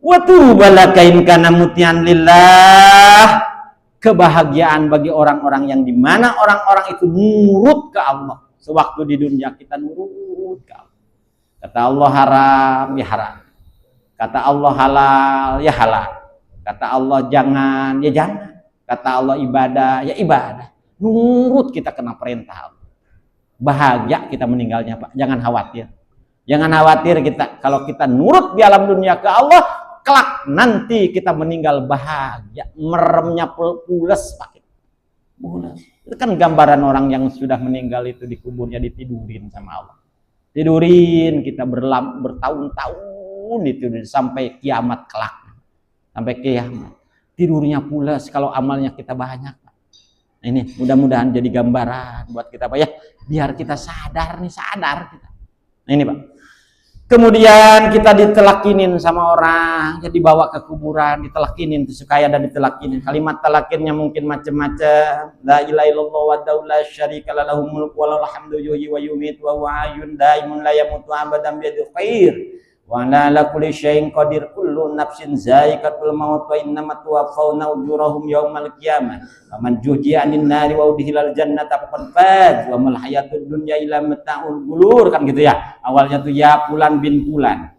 Wa tubalaka in kana mutian lillah. Kebahagiaan bagi orang-orang yang dimana orang-orang itu nurut ke Allah. Sewaktu di dunia kita nurut ke Allah. Kata Allah haram, ya haram. Kata Allah halal, ya halal. Kata Allah jangan, ya jangan. Kata Allah ibadah, ya ibadah. Nurut kita kena perintah Allah. Bahagia kita meninggalnya, Pak. Jangan khawatir. Jangan khawatir kita kalau kita nurut di alam dunia ke Allah, kelak nanti kita meninggal bahagia, meremnya pules pakai pules. Itu kan gambaran orang yang sudah meninggal itu di kuburnya ditidurin sama Allah. Tidurin kita bertahun-tahun itu sampai kiamat kelak. Sampai kiamat. Tidurnya pules kalau amalnya kita banyak. Nah, ini mudah-mudahan jadi gambaran buat kita Pak ya, biar kita sadar kita. Nah, ini Pak. Kemudian kita ditelakinin sama orang, jadi dibawa ke kuburan, ditelakinin, disukaya dan ditelakinin. Kalimat telakinnya mungkin macam-macam. La ilaha illallah wa la syarika lahu mulku wa lahul hamdu yuhyi wa yumiitu wa huwa hayyun daimun la yamutu abadan bi yadihi khair. Wa ala kulli syai'in qadir, kullu nafsin za'iqatul maut wa innamat tuwaffawna ujurahum yaumal qiyamah. Faman zuhziha 'anil nari wa udkhilal jannata faqad faz wa mal hayatud dunya illa mata'ul ghurur, kan gitu ya. Awalnya tuh ya fulan bin fulan.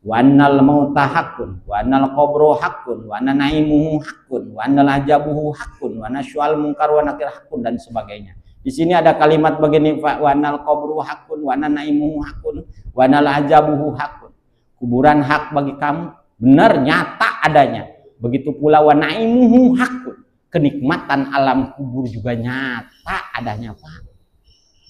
Wa annal mauta haqqun wa annal qabru haqqun wa anna na'imuhu haqqun wa annal ajabuhu haqqun wa nasyu'al munkar wa nakir haqqun dan sebagainya. Di sini ada kalimat begini, wa annal qabru haqqun wa anna na'imuhu haqqun wa annal ajabuhu haqqun. Kuburan hak bagi kamu, benar nyata adanya. Begitu pula wa na'imuhu haqqun. Kenikmatan alam kubur juga nyata adanya, Pak.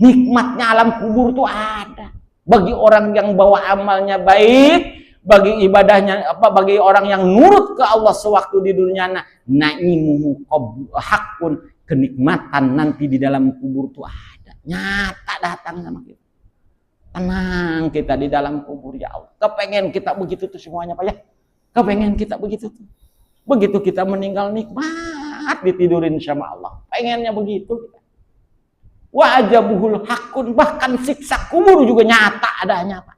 Nikmatnya alam kubur tuh ada. Bagi orang yang bawa amalnya baik, bagi ibadahnya bagi orang yang nurut ke Allah sewaktu di dunia, na'imuhu haqqun. Kenikmatan nanti di dalam kubur tuh ada. Nyata datang sama kita. Tenang kita di dalam kubur ya Allah. Kepengen kita begitu tuh semuanya Pak ya. Kepengen kita begitu tuh. Begitu kita meninggal nikmat ditidurin sama Allah. Pengennya begitu kita. Wa ajabuhul haqqun, bahkan siksa kubur juga nyata adanya Pak.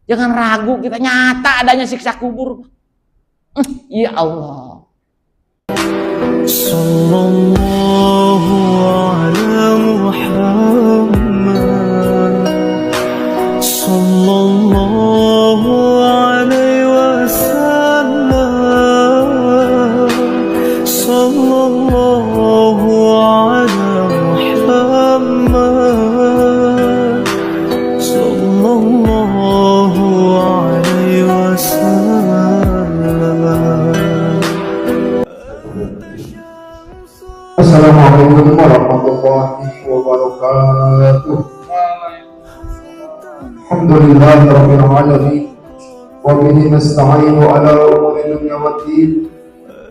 Jangan ragu kita, nyata adanya siksa kubur Pak. Ya Allah. Sallallahu ala Muhammad. Sallallahu alaihi wasallam. Sallallahu ala Muhammad. Sallallahu alaihi wasallam. Assalamualaikum warahmatullahi wabarakatuh. Alhamdulillahi rabbil alamin wa bihi nasta'inu ala umuri dunya waddin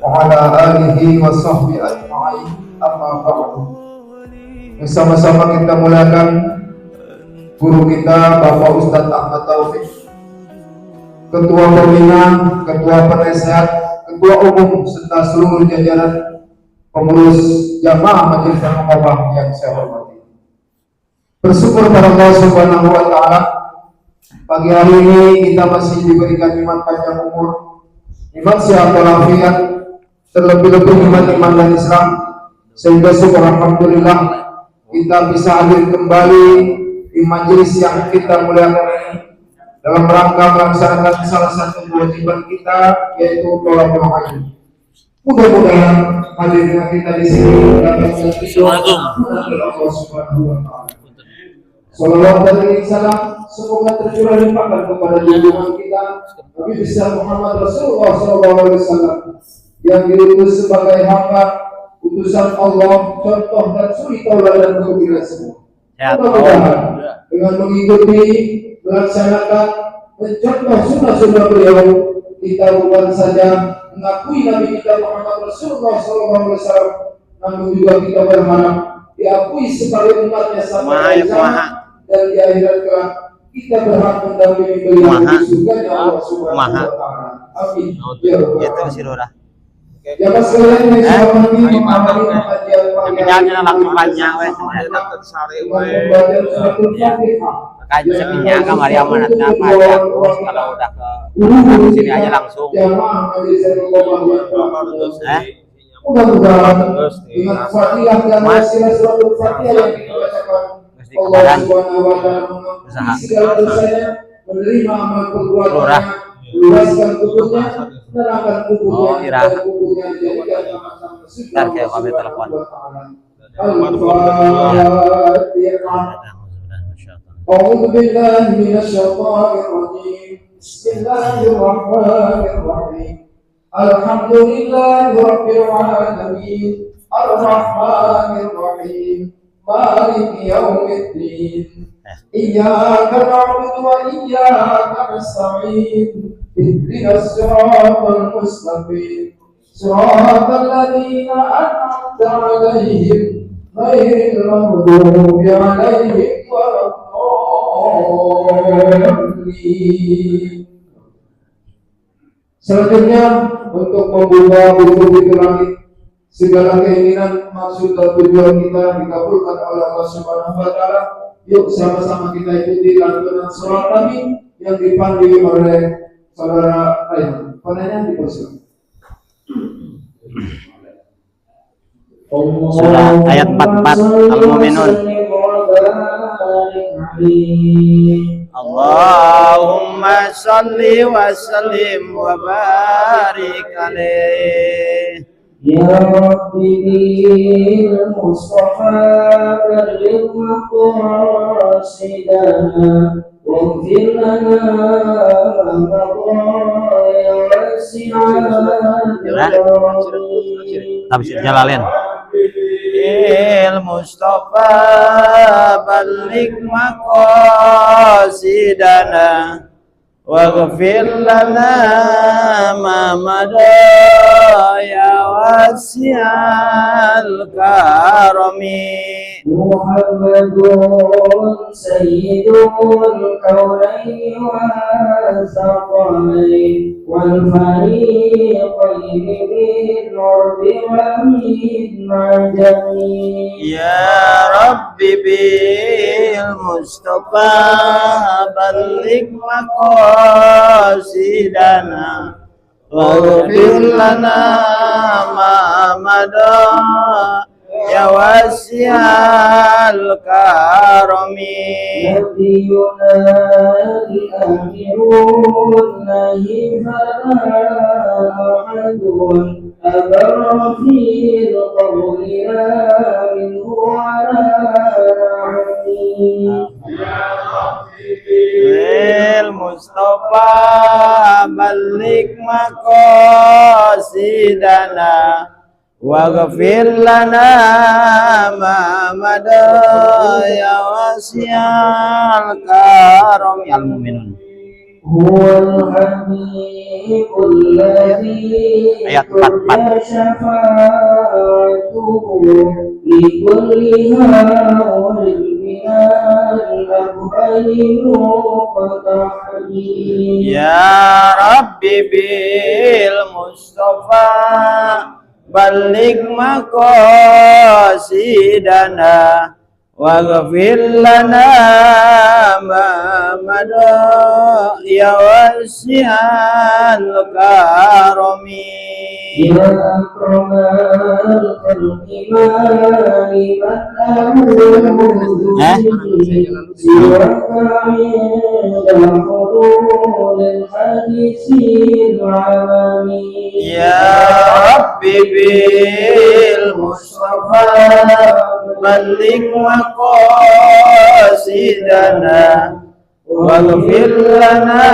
wa ala alihi wa sahbihi ajma'in, amma ba'du. Bersama-sama kita mulakan guru kita Bapak Ustadz Ahmad Taufik, Ketua Pembina, Ketua Penasehat, Ketua Umum serta seluruh jajaran pengurus jamaah Majelis Al-Muqabah yang saya hormati. Bersyukur pada Allah Subhanahu wa taala, pagi hari ini kita masih diberikan nikmat panjang umur, nikmat sehat walafiat, terlebih-lebih nikmat iman dan Islam, sehingga syukur alhamdulillah kita bisa hadir kembali di majelis yang kita muliakan ini dalam rangka melaksanakan salah satu kewajiban kita, yaitu thalabul ilm. Mudah-mudahan hadirnya kita di sini dapat menjadi Allah Subhanahu wa taala. Sallallahu alaihi wasallam semoga tercurah limpahkan kepada junjungan kita Nabi besar Muhammad Rasulullah sallallahu alaihi wasallam yang diutus sebagai hamba utusan Allah, contoh dan suri tauladan bagi kita semua. Mudah-mudahan dengan mengikuti, melaksanakan, mencontoh sunnah-sunnah beliau, kita bukan saja mengakui Nabi kita Muhammad Rasulullah sallallahu alaihi wasallam, namun juga kita berharap diakui sebagai umatnya sampai zaman dan di akhirat kelak kita berhak mendampingi beliau di surganya Allah Subhanahu wa taala. Amin. Ya rabbal alamin. Ya sekalian yang saya hormati, memahami pengajian pagi hari ini. Makanya sepinya kamari amanatnya apa aja terus kalau udah ke sini aja langsung. Mudah-mudahan Terus dengan Fatihah dan wasilah suratul Fatihah yang kita bacakan, Allah Subhanahu wa taala mengampuni segala dosanya, menerima amal perbuatannya, luaskan kuburnya, menerangkan kuburnya, dan kuburnya dijadikan sama-sama Ntar kayak kami telepon. Al-Fatihah. A'udzu billahi minasy syaithanir rajim. Bismillahirrahmanirrahim. Alhamdulillahi rabbil alamin. Ar-Rahmanir Rahim. Maliki yaumiddin. Iyyaka na'budu wa iyyaka nasta'in. Ihdinas siratal mustaqim. Siratal ladzina an'amta 'alaihim ghairil maghdubi 'alaihim waladdallin. Selanjutnya untuk membuka pintu langit, segala keinginan, maksud dan tujuan kita dikabulkan oleh Allah Subhanahu wa taala. Yuk sama-sama kita ikuti lantunan surah kami yang dipandu oleh saudara Rayhan. Panennya dipersilakan. Surah ayat 44 Al-Mu'minun. Allahumma salli wa sallim wa barik alaih. Ya Rabbi bil Mustafa balligh maqasidana waghfir lana ma ya wasi'al Habis Jalalain. Il Mustafa balik maqasidana waghfir lana ma madha ya wasi'al karami. Muhammadun sayyidul kaulaini wa saqalain wal fariqaini min urbi wa min ajami. Ya Rabbi bil Mustafa balik maqasidana waghfir lana ma madha ya wasi'al karami. Nabiyuna al-amirun nahi ahadun abarra fil qawlina minhu ala na'ami. Il Mustafa balik maqasidana waghfir lana ma madha ya wasi'al karami. Al-Mu'minun. Huwal habibul ladzi Ayat 44. syafa'atuhu li kulli hawlin minal abhali muqtahmi. Ya Rabbi bil Mustafa balik maqasidana waghfir lana ma madha ya wasi'al karami. Ya akramal khalqi mali man a'udhu siwaka inda hudulil hadisil alami. Ya Rabbi bil Mustafa balik maqasidana waghfir lana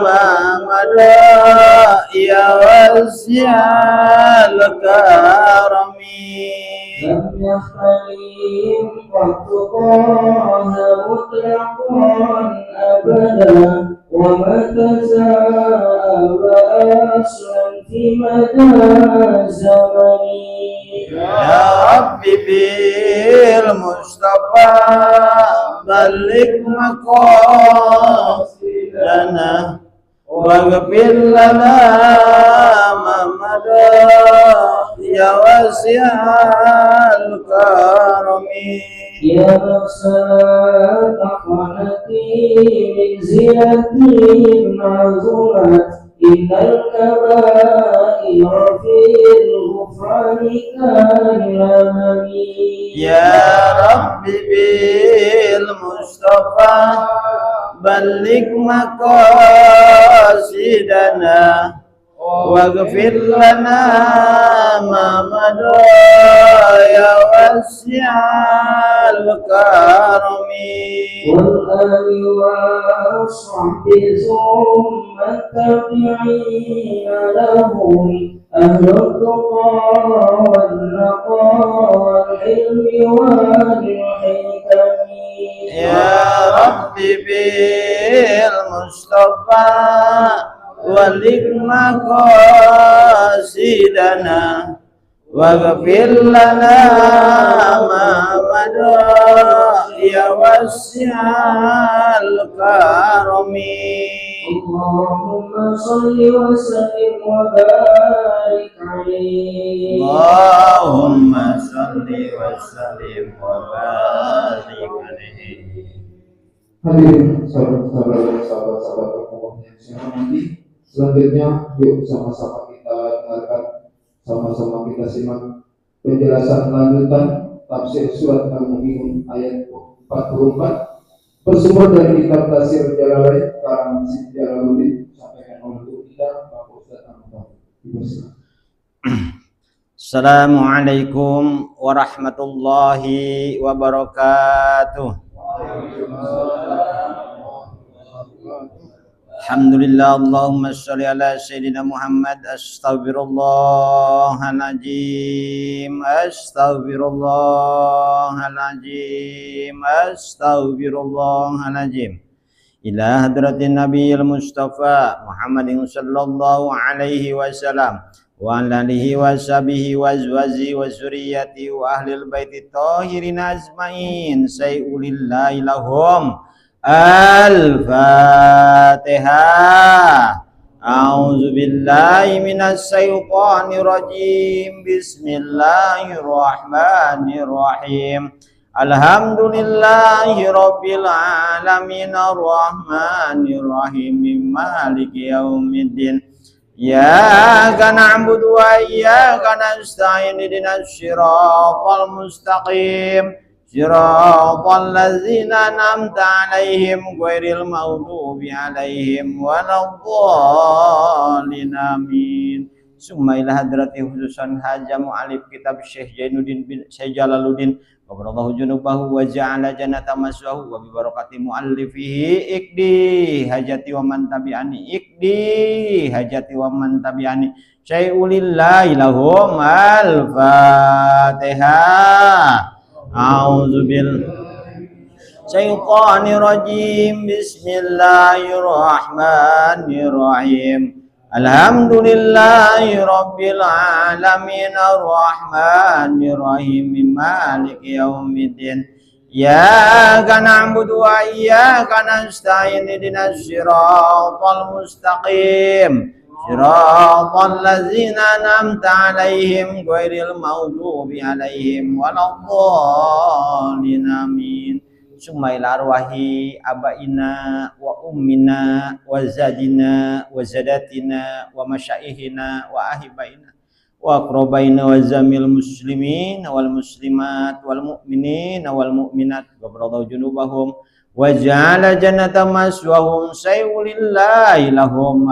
ma madha ya wasi'al karami. Lam yakhtalim qattu taha mutlaqan abada wa ma tazaba aslan fi mada zamani. Ya Rabbi bil Mustafa balik maqasidana waghfir lana ma madha ya wasi'al karami. يا نفس أخنتي من زينة عظمت إن الكبائر في الغفران كالأمم يا رب بالمصطفى بلغ مقاصدنا واغفر لنا ما مضى يا واسع الكرم والآل والصحب ثم التابعين لهم أهل التقى والنقى والحلم والحكم يا رب بالمصطفى بلغ مقاصدنا واغفر لنا ما مضى يا واسع الكرم اللهم صل وسلم وبارك عليه اللهم صل وسلم وبارك عليه. Hadirin sahabat-sahabat Allah yang saya hormati, selanjutnya yuk sama-sama kita dengarkan, sama-sama kita simak penjelasan lanjutan tafsir surat Al-Mu'minun ayat 44 bersumber dari kitab Tafsir Jalalain karang Syekh Jalaluddin, sampaikan oleh kita Bapak Ustaz Ahmad. Assalamualaikum warahmatullahi wabarakatuh. Alhamdulillah, Allahumma sholli ala Sayyidina Muhammad. Astaghfirullahaladzim, astaghfirullahaladzim, astaghfirullahaladzim. Ila hadratin Nabiyil Mustafa Muhammadin sallallahu alaihi wasallam wa ala alihi wa sahbihi wa azwajihi wa zurriyyati wa ahlil baiti tahirin ajmain sayyulillahi lahum. Al-Fatihah. A'udzu billahi minas syaitonir rajim. Bismillahirrahmanirrahim. Alhamdulillahi rabbil alamin arrahmanir rahim maliki yaumiddin. Iyyaka na'budu wa iyyaka nasta'in ihdinas siratal mustaqim. Siratal ladzina an'amta 'alaihim ghairil maghdubi 'alaihim waladdallin amin. Summa ila hadrati khususan haja mu'alif kitab Syekh Jainuddin bin Syekh Jalaluddin Qabrallahu junubahu wa ja'ala jannata maswahu wa bi barakati mu'allifihi ikdi hajati wa man tabi'ani ikdi hajati wa man tabi'ani syai'ulillahi lahum. Al-Fatihah. A'udzu billahi syaitonir rajim. Bismillahirrahmanirrahim. Alhamdulillahi rabbil alamin arrahmanir rahim maliki yaumiddin. Iyyaka na'budu wa iyyaka nasta'in ihdinas siratal mustaqim. Siratal ladzina an'amta 'alaihim ghairil maghdubi 'alaihim waladdallin amin. Summa ila arwahi abaina wa ummina wa zadina wa zadatina wa masyaihina wa ahibaina wa aqrabaina wa zamil muslimin wal muslimat wal mu'minin wal mu'minat wa baradau junubahum wa ja'ala jannata maswahum sayulillahi lahum.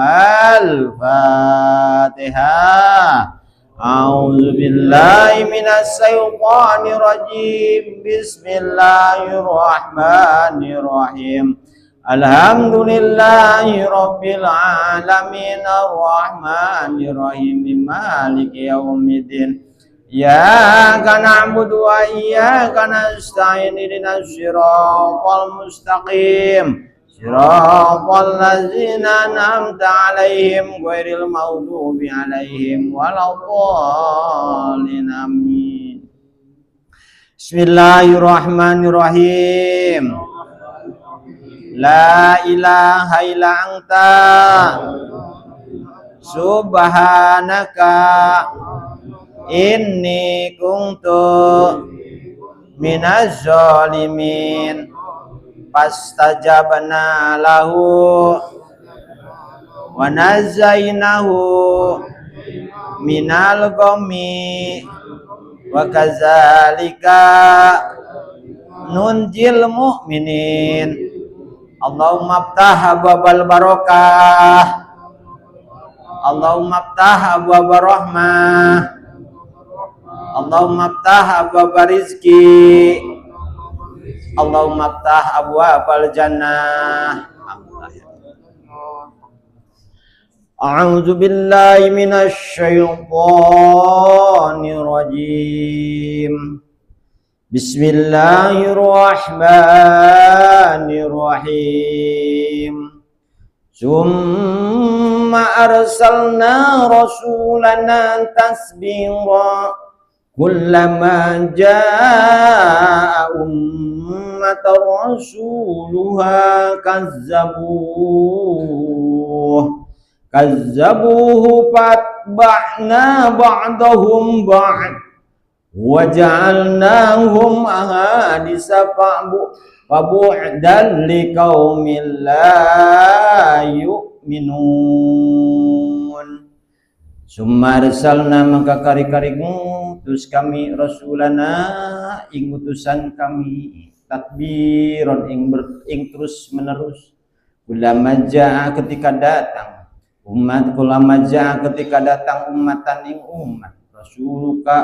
Al-Fatihah. A'udzu billahi minas syaitonir rajim. Bismillahirrahmanirrahim. Alhamdulillahi rabbil alamin arrahmanir rahim maliki yaumiddin. Iyyaka na'budu wa iyyaka nasta'in ihdinas siratal mustaqim. Siratal ladzina an'amta 'alaihim ghairil maghdubi 'alaihim waladdallin amin. Bismillahirrahmanirrahim. La ilaha illa anta subhanaka inni kuntu minaz zalimin. Fastajabna lahu wa nazainahu minal ghammi wa kadzalika nunjil mu'minin. Allahumma aftah abwabal barakah, Allahumma aftah abwabar rahmah, Allahumma aftah abwabal rizki, Allahumma aftah abwabal jannah. A'udzu billahi minasy syaithanir rajim. Bismillahirrahmanirrahim. Summa arsalna rasulana tasbira kullama jaa ummatan rasuluha kazzabuhu fatba'na ba'dahum ba'd wa ja'alnahum ahadisa fabu'dan liqaumin la yu'minun. Summa arsalna maka kari-kari ngutus kami rasulana ing utusan kami tadbiron ing terus menerus ulama jaa ketika datang umatan ing umat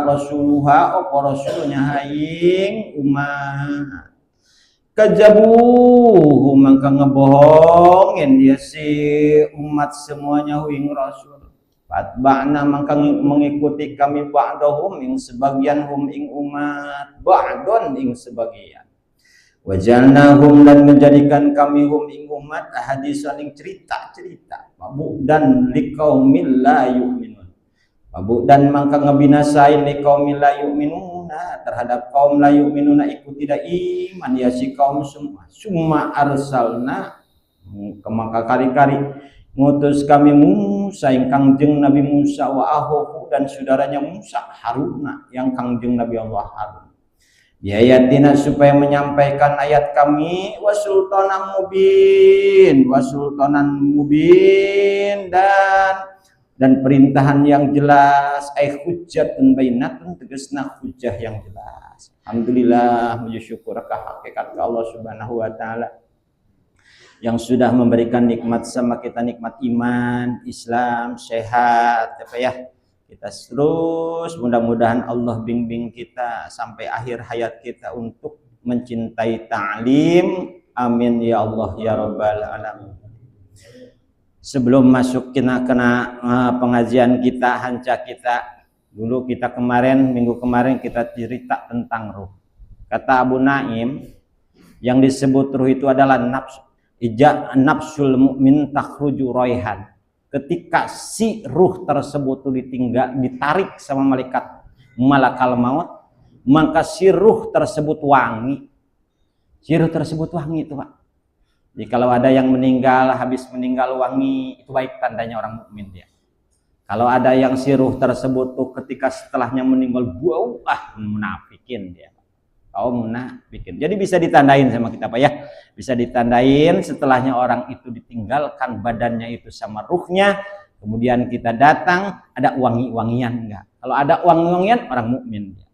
rasuluha apa rasulnya haing umat kajabuhu mangka ngebohongin dia si umat semuanya huing rasul fatba'na mangka mengikuti kami ba'dahum ing sebagian hum ing umat ba'don ing sebagian wajalnahum dan menjadikan kami hum ing umat hadisan ing cerita-cerita dan liqaumil la yu'minun dan mangka ngebinasain liqaumil la yu'minuna terhadap kaum la yu'minuna ikut tidak iman ya si kaum semua. Summa arsalna maka kali-kali ngutus kami Musa yang kangjeng Nabi Musa wa ahuhu dan saudaranya Musa Haruna yang kangjeng Nabi Allah Harun biayatina supaya menyampaikan ayat kami wasultanan mubin dan perintahan yang jelas hujjatun bainatun tegasna hujjah yang jelas. Alhamdulillah puji syukur ke hakikat Allah Subhanahu wa taala yang sudah memberikan nikmat sama kita, nikmat iman, Islam, sehat apa ya. Kita terus mudah-mudahan Allah bimbing kita sampai akhir hayat kita untuk mencintai ta'lim. Amin ya Allah ya rabbal alamin. Sebelum masuk kena pengajian kita, hanca kita dulu, kita minggu kemarin kita cerita tentang ruh. Kata Abu Naim, yang disebut ruh itu adalah nafsul mu'min takhruju raihan. Ketika si ruh tersebut ditarik sama malakal maut, maka si ruh tersebut wangi. Si ruh tersebut wangi itu, Pak. Jadi kalau ada yang meninggal, habis meninggal wangi, itu baik tandanya orang mukmin dia. Kalau ada yang si ruh tersebut tuh ketika setelahnya meninggal bau, munafikin dia. Munafikin. Jadi bisa ditandain sama kita, Pak ya. Bisa ditandain setelahnya orang itu ditinggalkan badannya itu sama ruhnya, kemudian kita datang, ada wangi-wangian enggak? Kalau ada wangi-wangian, orang mukmin dia.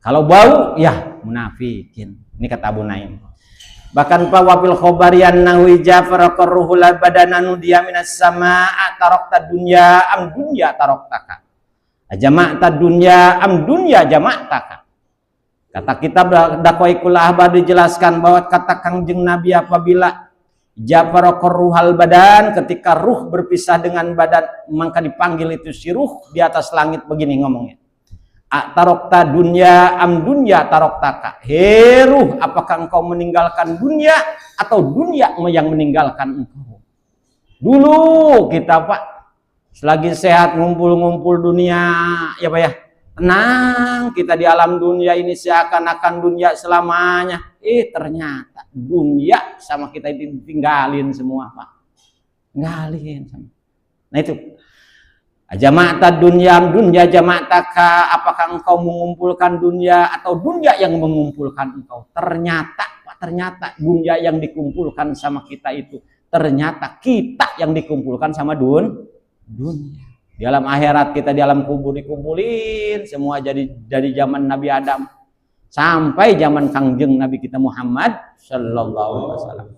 Kalau bau, ya munafikin. Ini kata Abu Naim. Bahkan wabil khobarian nawi jafar qarruhul badananu dia minas samaa tarokta dunya am dunya taroktaka jama'ta dunya am dunya jama'taka. Kata kitab Dakwaikul Ahbar dijelaskan bahwa kata Kangjeng Nabi apabila jafar qarruhal badan, ketika ruh berpisah dengan badan, maka dipanggil itu si ruh di atas langit begini ngomongnya. Tarokta dunya am dunya taroktaka. Heruh, apakah engkau meninggalkan dunia atau dunia yang meninggalkan engkau? Dulu kita, Pak, selagi sehat ngumpul-ngumpul dunia, ya Pak ya, tenang kita di alam dunia ini seakan-akan dunia selamanya. Ternyata dunia sama kita ditinggalin semua, Pak. Tinggalin sama. Nah itu. Jama'ta dunya jama'taka, apakah engkau mengumpulkan dunia atau dunia yang mengumpulkan engkau? Ternyata dunia yang dikumpulkan sama kita itu, ternyata kita yang dikumpulkan sama dunia. Di alam akhirat kita di alam kubur dikumpulin semua dari zaman Nabi Adam sampai zaman Kangjeng Nabi kita Muhammad sallallahu alaihi wasallam.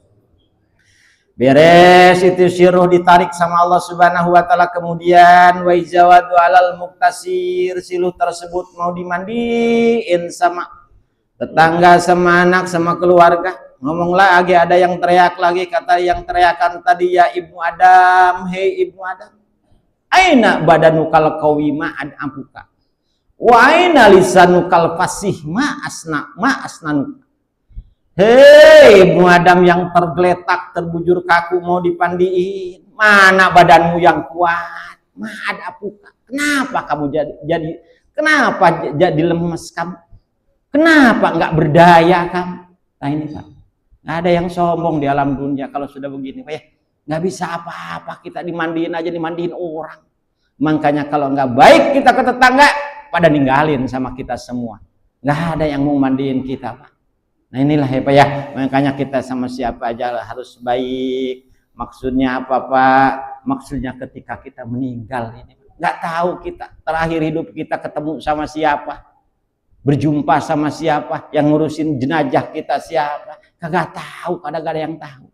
Beres itu siruh ditarik sama Allah Subhanahu wa taala, kemudian wa izawadu alal muktasir, siluh tersebut mau dimandiin sama tetangga, sama anak, sama keluarga. Ngomong lagi, ada yang teriak lagi, kata yang teriakan tadi, ya Ibnu Adam, hei Ibnu Adam, aina badanukal qawima ad ampuka wa aina lisanukal fasih ma asnanu. Hei Ibnu Adam yang tergeletak, terbujur kaku, mau dipandiin, mana badanmu yang kuat? Ada apuka. Kenapa kamu jadi lemes kamu? Kenapa nggak berdaya kamu? Nah ini Pak, nggak ada yang sombong di alam dunia kalau sudah begini Pak ya. Nggak bisa apa-apa, kita dimandiin aja, dimandiin orang. Makanya kalau nggak baik kita ke tetangga, pada ninggalin sama kita semua. Nggak ada yang mau mandiin kita Pak. Nah inilah ya Pak ya, makanya kita sama siapa aja harus baik. Maksudnya apa Pak? Maksudnya ketika kita meninggal ini, nggak tahu kita terakhir hidup kita ketemu sama siapa, berjumpa sama siapa, yang ngurusin jenazah kita siapa, kagak tahu, kadang ada yang tahu.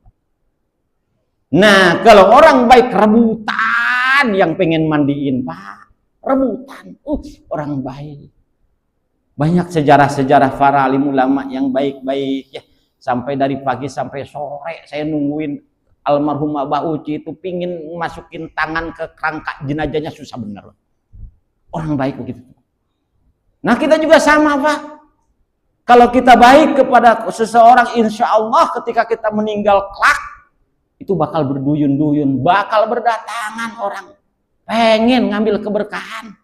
Nah kalau orang baik rebutan yang pengen mandiin Pak, rebutan, orang baik. Banyak sejarah-sejarah para alim ulama yang baik-baik ya. Sampai dari pagi sampai sore saya nungguin almarhum Abah Uci itu pingin masukin tangan ke kerangka jenazahnya, susah bener. Orang baik begitu. Nah kita juga sama Pak. Kalau kita baik kepada seseorang, insya Allah ketika kita meninggal kelak, itu bakal berduyun-duyun, bakal berdatangan orang. Pengen ngambil keberkahan,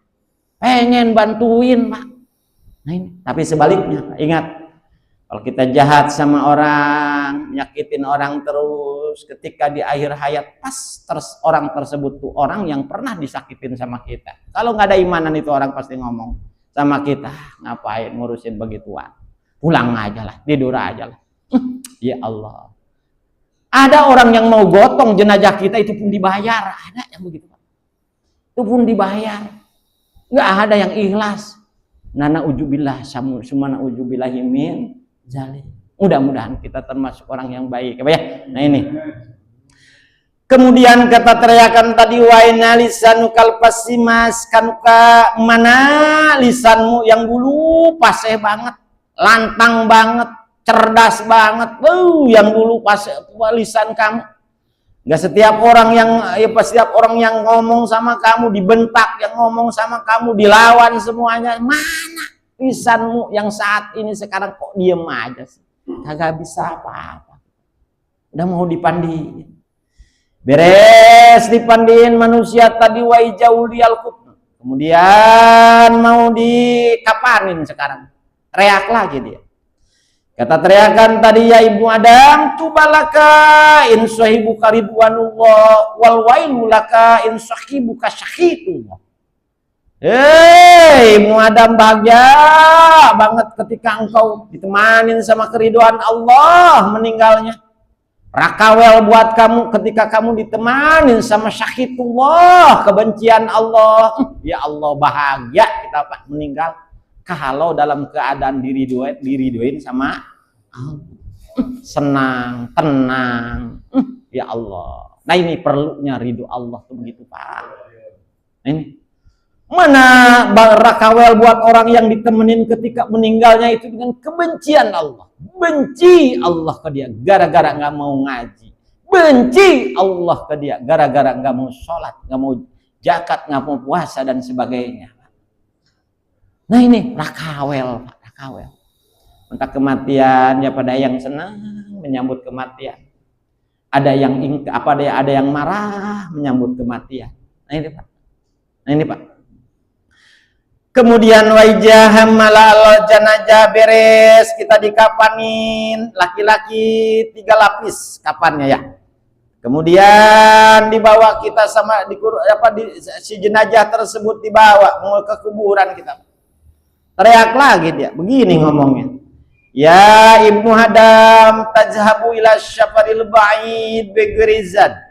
pengen bantuin Pak. Nah ini, tapi sebaliknya Pak, ingat, kalau kita jahat sama orang, nyakitin orang terus, ketika di akhir hayat orang tersebut tuh orang yang pernah disakitin sama kita. Kalau nggak ada imanan itu orang pasti ngomong sama kita, ngapain ngurusin begituan, pulang aja lah, tidur aja lah. Ya Allah, ada orang yang mau gotong jenazah kita itu pun dibayar, ada yang begitu Pak. Itu pun dibayar, nggak ada yang ikhlas. Nana ujubillah sumana ujubillahi min zalim. Mudah-mudahan kita termasuk orang yang baik ya. Nah ini. Kemudian kata teriakan tadi, wa inna lisanukal pasimas, kanuka, mana lisanmu yang dulu paseh banget, lantang banget, cerdas banget. Yang dulu paseh lisan kamu. Nggak setiap orang yang ngomong sama kamu dibentak, yang ngomong sama kamu dilawan semuanya. Mana lisanmu yang saat ini sekarang kok diem aja sih? Kagak bisa apa-apa. Udah mau dipandiin. Beres dipandiin manusia tadi wa ijauliyal kufr. Kemudian mau dikapanin sekarang. Teriak lagi dia. Kata teriakan tadi, ya Ibnu Adam, tubalaka in sahibuka ridwanullah wal wailu laka in sahibuka syahidullah. Ibnu Adam, bahagia banget ketika engkau ditemanin sama keriduan Allah meninggalnya. Rakawel buat kamu ketika kamu ditemanin sama syahidullah, kebencian Allah. Ya Allah, bahagia kita Pak meninggal kalau dalam keadaan diriduin sama Allah. Senang, tenang. Ya Allah. Nah ini perlunya ridho Allah tuh begitu Pak. Ini mana rakawel buat orang yang ditemenin ketika meninggalnya itu dengan kebencian Allah. Benci Allah ke dia gara-gara nggak mau ngaji. Benci Allah ke dia gara-gara nggak mau sholat, nggak mau zakat, nggak mau puasa dan sebagainya. Nah ini rakawel Pak, rakawel. Entah kematian ya, pada yang senang menyambut kematian. Ada yang marah menyambut kematian. Nah ini Pak. Nah ini Pak. Kemudian wajah malal janazah beres, kita dikapanin, laki-laki 3 lapis kapannya ya. Kemudian dibawa kita si jenazah tersebut dibawa mau ke kuburan kita. Teriak lagi dia, begini ngomongnya. Ya Ibnu Adam, tazhabu ila syafaril ba'id bighairi zad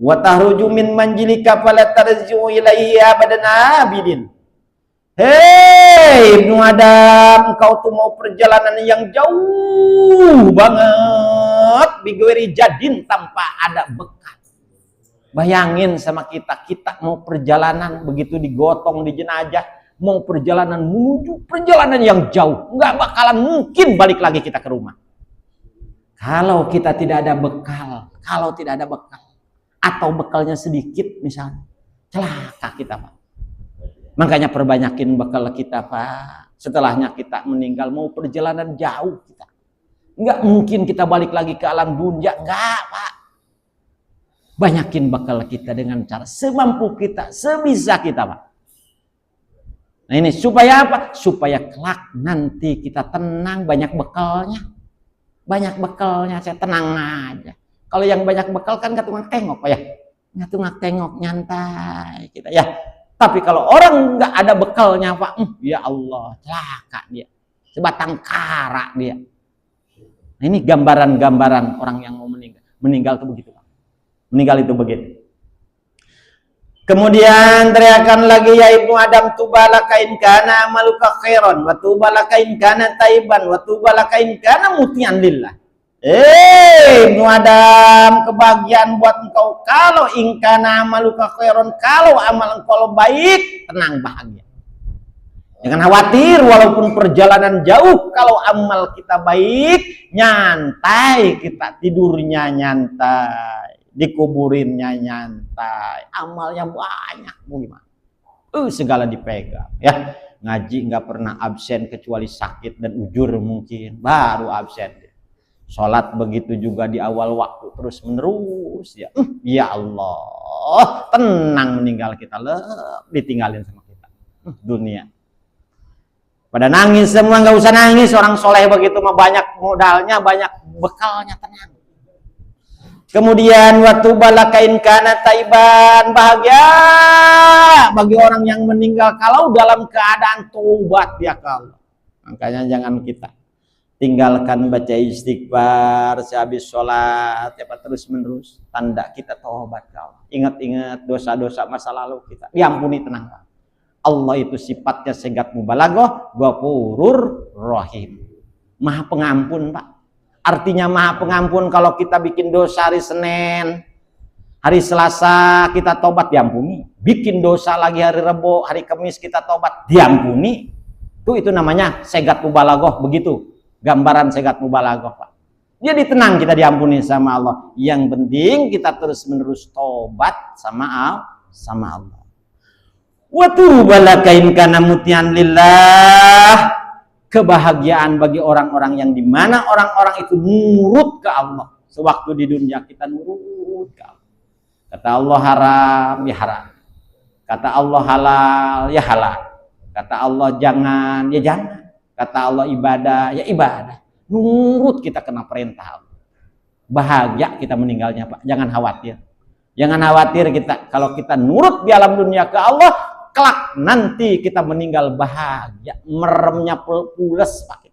wa tahruju min manjilika fala tarji'u ilaihi abadan abidin. Hei Ibnu Adam, kau tuh mau perjalanan yang jauh banget, bighairi jadin, tanpa ada bekal. Bayangin sama kita mau perjalanan begitu digotong di jenazah, mau perjalanan menuju perjalanan yang jauh, nggak bakalan mungkin balik lagi kita ke rumah. Kalau kita tidak ada bekal, atau bekalnya sedikit misalnya, celaka kita Pak. Makanya perbanyakin bekal kita Pak. Setelahnya kita meninggal mau perjalanan jauh kita, nggak mungkin kita balik lagi ke alam dunia, nggak Pak. Banyakin bekal kita dengan cara semampu kita, sebisa kita Pak. Nah ini supaya apa? Supaya kelak nanti kita tenang, banyak bekalnya. Banyak bekalnya, saya tenang aja. Kalau yang banyak bekal kan nggak tengok tengok Pak ya. Nggak tengok nyantai kita ya. Tapi kalau orang nggak ada bekalnya Pak, ya Allah, celaka dia. Sebatang kara dia. Nah, ini gambaran-gambaran orang yang mau meninggal. Meninggal itu begitu Pak. Meninggal itu begitu. Kemudian teriakan lagi, ya Ibnu Adam, tubalaka in kana amaluka khairan wa tubalaka in kana taiban wa tubalaka in kana mutian lillah. Ibnu Adam, kebahagiaan buat engkau kalau in kana amaluka khairan, kalau amal engkau baik, tenang bahagia. Jangan khawatir walaupun perjalanan jauh, kalau amal kita baik, nyantai kita, tidurnya nyantai, dikuburinnya nyantai, amalnya banyak, mau gimana? Segala dipegang ya. Ngaji nggak pernah absen kecuali sakit dan ujur mungkin, baru absen. Sholat begitu juga di awal waktu terus menerus ya. Ya Allah, tenang meninggal kita, ditinggalin sama kita. Dunia pada nangis semua, nggak usah nangis. Orang soleh begitu mah banyak modalnya, banyak bekalnya, tenang. Kemudian waktu balakain kana taiban, bahagia bagi orang yang meninggal kalau dalam keadaan tobat ya kalau. Makanya jangan kita tinggalkan baca istighfar sehabis sholat ya terus menerus, tanda kita tobat kau. Ingat-ingat dosa-dosa masa lalu kita diampuni, tenang Pak. Allah itu sifatnya segat mubalaghah, ghafurur rahim, maha pengampun Pak. Artinya maha pengampun. Kalau kita bikin dosa hari Senin, hari Selasa kita tobat diampuni. Bikin dosa lagi hari Rebo, hari Kamis kita tobat diampuni. Itu namanya segat mubalaghah, begitu gambaran segat mubalaghah Pak. Jadi tenang kita diampuni sama Allah. Yang penting kita terus menerus tobat sama Allah. Wa tubalaka in kana mutian lillah. Kebahagiaan bagi orang-orang yang dimana orang-orang itu nurut ke Allah. Sewaktu di dunia kita nurut ke Allah. Kata Allah haram, ya haram. Kata Allah halal, ya halal. Kata Allah jangan, ya jangan. Kata Allah ibadah, ya ibadah. Nurut kita kena perintah Allah. Bahagia kita meninggalnya Pak. Jangan khawatir. Jangan khawatir kita. Kalau kita nurut di alam dunia ke Allah, kelak nanti kita meninggal bahagia, meremnya pules Pak.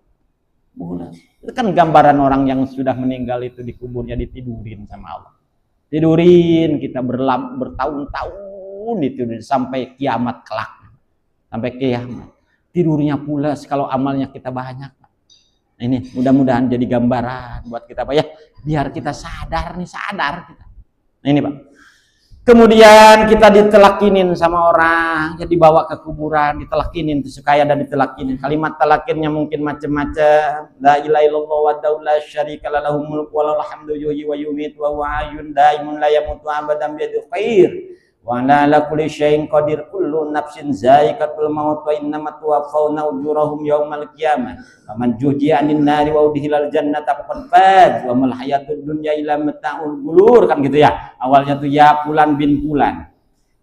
Pules. Itu kan gambaran orang yang sudah meninggal itu di kuburnya ditidurin sama Allah. Tidurin kita bertahun-tahun itu sampai kiamat kelak. Sampai kiamat. Tidurnya pules kalau amalnya kita banyak Pak. Nah, ini mudah-mudahan jadi gambaran buat kita Pak ya. Biar kita sadar kita. Nah ini Pak. Kemudian kita ditelakinin sama orang, jadi dibawa ke kuburan, ditelakinin, disukaya dan ditelakinin. Kalimat telakinnya mungkin macam-macam. La ilaha illallah wa la syarika lahu mulku wa lahul hamdu yuhyi wa yumiitu wa huwa hayyun daimun la yamutu abadan biyadihi khair. Wa ala kulli syai'in qadir, kullu nafsin za'iqatul maut wa innamat tuwaffawna ujurahum yaumal qiyamah. Faman zuhziha 'anil nari wa udkhilal jannata faqad faz wa mal hayatud dunya illa mata'ul ghurur, kan gitu ya. Awalnya tuh ya fulan bin fulan.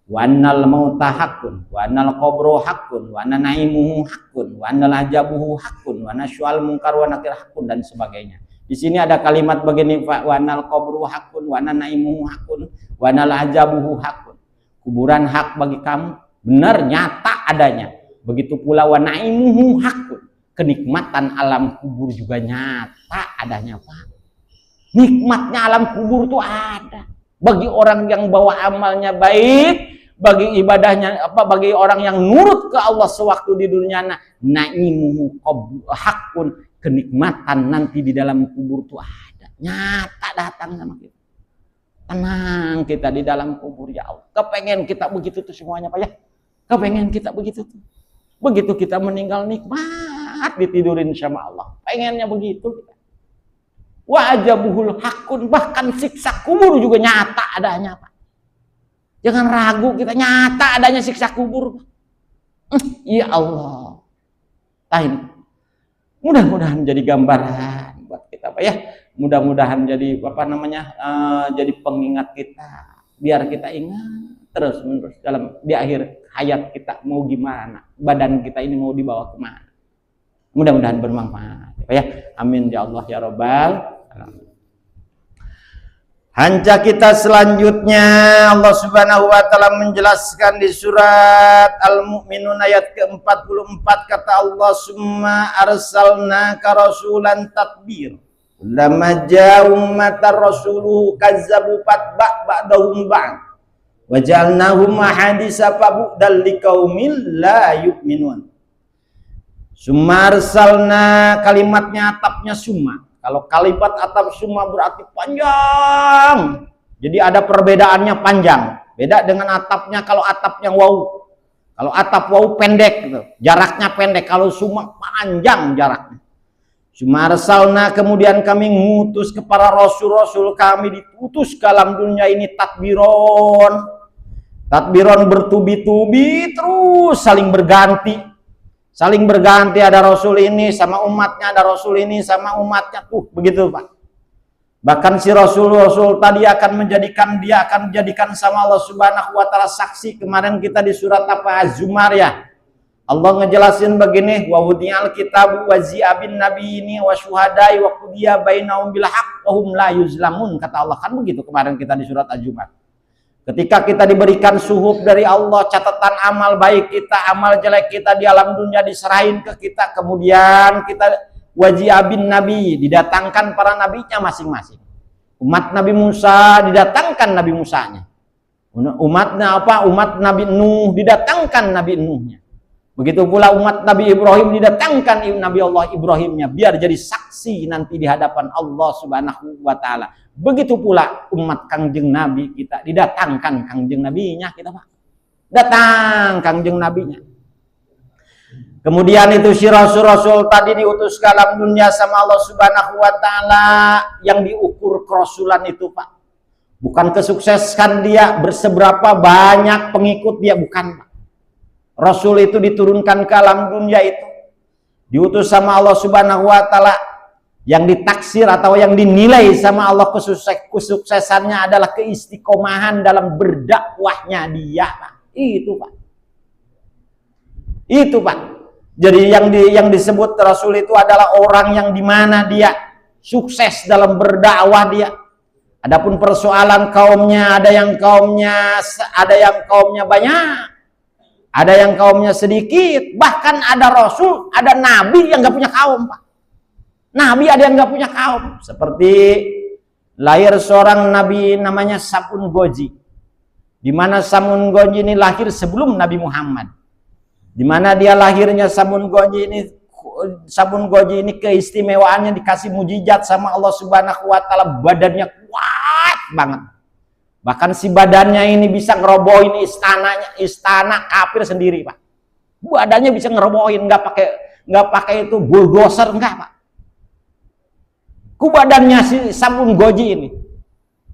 Wa annal mauta haqqun wa annal qabru haqqun wa anna na'imuhu haqqun wa annal ajabuhu haqqun wa nasyu'al munkar wa nakir haqqun dan sebagainya. Di sini ada kalimat begini, Pak, wanal qabru hakun, wana naimuhu hakun, wanal ajabuhu hakun. Kuburan hak bagi kamu, benar nyata adanya. Begitu pula wana naimuhu hakun. Kenikmatan alam kubur juga nyata adanya, Pak. Nikmatnya alam kubur itu ada. Bagi orang yang bawa amalnya baik, bagi ibadahnya bagi orang yang nurut ke Allah sewaktu di dunia, naimuhu hakun, kenikmatan nanti di dalam kubur itu ada, nyata datang sama kita. Tenang kita di dalam kubur, ya Allah. Kepengen kita begitu tuh semuanya, Pak ya. Kepengen kita begitu tuh. Begitu kita meninggal nikmat ditidurin sama Allah. Pengennya begitu kita. Wa ajabuhul hakun, bahkan siksa kubur juga nyata adanya, Pak. Jangan ragu, kita nyata adanya siksa kubur. Ya Allah. Ini mudah-mudahan jadi gambaran buat kita, Pak ya. Mudah-mudahan jadi jadi pengingat kita, biar kita ingat terus-menerus dalam di akhir hayat kita mau gimana, badan kita ini mau dibawa kemana. Mudah-mudahan bermanfaat, Pak ya. Amin ya Allah ya Rabbal alamin. Hanca kita selanjutnya, Allah Subhanahu wa taala menjelaskan di surat Al-Mu'minun ayat ke-44, kata Allah, summa arsalnaka rasulan tatbir. Lama ja'u matar rasuluhu kazzabu ba'dahum ba'd. Wa ja'alnahum ahaditsa fabudal liqaumil la yu'minun. Summa arsalna, kalimatnya atapnya summa. Kalau kalimat atap summa berarti panjang. Jadi ada perbedaannya panjang. Beda dengan atapnya, kalau atapnya waw. Kalau atap waw pendek gitu. Jaraknya pendek, kalau summa panjang jaraknya. Summa arsalna, kemudian kami ngutus kepada rasul-rasul kami, diutus ke alam dunia ini tadbiron. Tadbiron bertubi-tubi terus saling berganti. Saling berganti, ada rasul ini sama umatnya, ada rasul ini sama umatnya, tuh begitu Pak. Bahkan si rasul-rasul tadi akan menjadikan sama Allah Subhanahu wa taala saksi. Kemarin kita di surat apa, Az-Zumar ya. Allah ngejelasin begini, wa wudiyal kitabu wa zi'abin nabiyini wa syuhadai wa qudiya bainahum bil haqq wa hum la yuzlamun, kata Allah. Kan begitu kemarin kita di surat Az-Zumar. Ketika kita diberikan suhuf dari Allah, catatan amal baik kita, amal jelek kita di alam dunia diserahin ke kita, kemudian kita wajiabin nabi, didatangkan para nabinya masing-masing. Umat Nabi Musa didatangkan Nabi Musanya. Umatnya apa? Umat Nabi Nuh didatangkan Nabi Nuhnya. Begitu pula umat Nabi Ibrahim didatangkan Nabi Allah Ibrahimnya, biar jadi saksi nanti di hadapan Allah Subhanahu wa taala. Begitu pula umat Kangjeng Nabi kita didatangkan Kangjeng Nabinya kita, Pak. Datang Kangjeng Nabinya. Kemudian itu si rasul-rasul tadi diutus ke alam dunia sama Allah Subhanahu wa taala, yang diukur kerasulan itu, Pak. Bukan kesuksesan dia, berseberapa banyak pengikut dia, bukan, Pak. Rasul itu diturunkan ke alam dunia itu diutus sama Allah Subhanahu wa taala, yang ditaksir atau yang dinilai sama Allah kesuksesannya adalah keistiqomahan dalam berdakwahnya dia, Pak. Itu, Pak. Itu, Pak. Jadi yang disebut Rasul itu adalah orang yang dimana dia sukses dalam berdakwah dia. Adapun persoalan kaumnya, ada yang kaumnya banyak, ada yang kaumnya sedikit, bahkan ada Rasul, ada Nabi yang gak punya kaum, Pak. Nabi ada yang nggak punya kaum. Seperti lahir seorang Nabi namanya Samun Goji. Di mana Samun Goji ini lahir sebelum Nabi Muhammad. Di mana dia lahirnya Samun Goji ini keistimewaannya dikasih mujizat sama Allah Subhanahu wa taala, badannya kuat banget. Bahkan si badannya ini bisa ngerobohin istana kafir sendiri, Pak. Badannya bisa ngerobohin, nggak pakai itu bulldozer, enggak, Pak. Badannya si Samun Goji ini.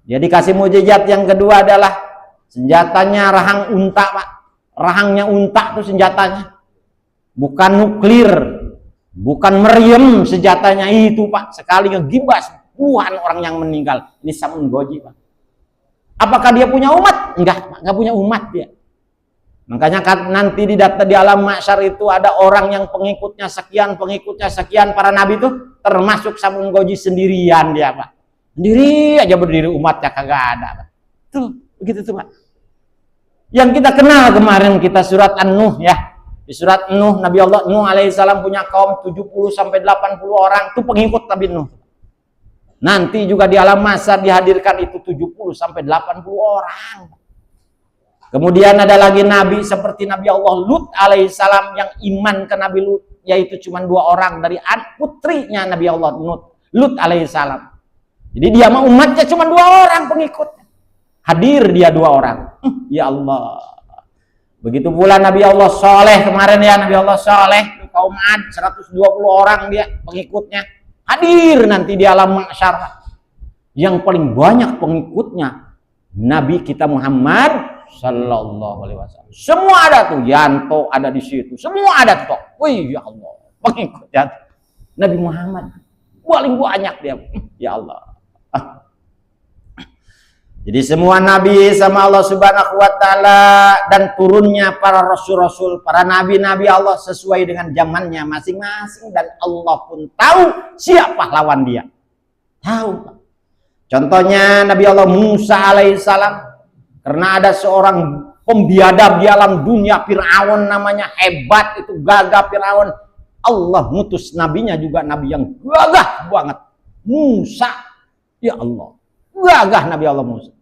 Jadi kasih mujizat yang kedua adalah senjatanya rahang unta, Pak. Rahangnya unta tuh senjatanya. Bukan nuklir, bukan meriam senjatanya itu, Pak. Sekali ngegibas puluhan orang yang meninggal. Ini Samun Goji, Pak. Apakah dia punya umat? Enggak, Pak. Enggak punya umat dia. Makanya nanti di alam mahsyar itu ada orang yang pengikutnya sekian, para nabi itu termasuk Samung Goji sendirian dia, Pak. Sendiri aja berdiri, umatnya kagak ada, Pak. Tuh, begitu tuh, Pak. Yang kita kenal kemarin kita surat An-Nuh ya. Di surat Nuh, Nabi Allah Nuh alaihissalam punya kaum 70 sampai 80 orang, itu pengikut Nabi Nuh. Nanti juga di alam mahsyar dihadirkan itu 70 sampai 80 orang. Kemudian ada lagi nabi seperti Nabi Allah Lut alaihissalam yang iman ke Nabi Lut, yaitu cuma 2 orang dari putrinya Nabi Allah Lut alaihissalam. Jadi dia mah umatnya cuma 2 orang pengikutnya. Hadir dia 2 orang. Ya Allah. Begitu pula Nabi Allah Soleh kemarin ya, Nabi Allah Soleh kaum Ad 120 orang dia pengikutnya. Hadir nanti di alam mahsyar. Yang paling banyak pengikutnya Nabi kita Muhammad Sallallahu Alaihi Wasallam. Semua ada tuh, Yanto ada di situ, semua ada tuh. Wih ya Allah, pengikutnya Nabi Muhammad paling banyak dia. Ya Allah. Jadi semua nabi sama Allah Subhanahu Wa Taala dan turunnya para rasul-rasul, para nabi-nabi Allah sesuai dengan zamannya masing-masing, dan Allah pun tahu siapa lawan dia. Tahu. Contohnya Nabi Allah Musa alaihissalam. Karena ada seorang pembiadab di alam dunia, Fir'aun namanya, hebat itu, gagah Fir'aun. Allah mutus nabinya juga nabi yang gagah banget, Musa. Ya Allah, gagah Nabi Allah Musa.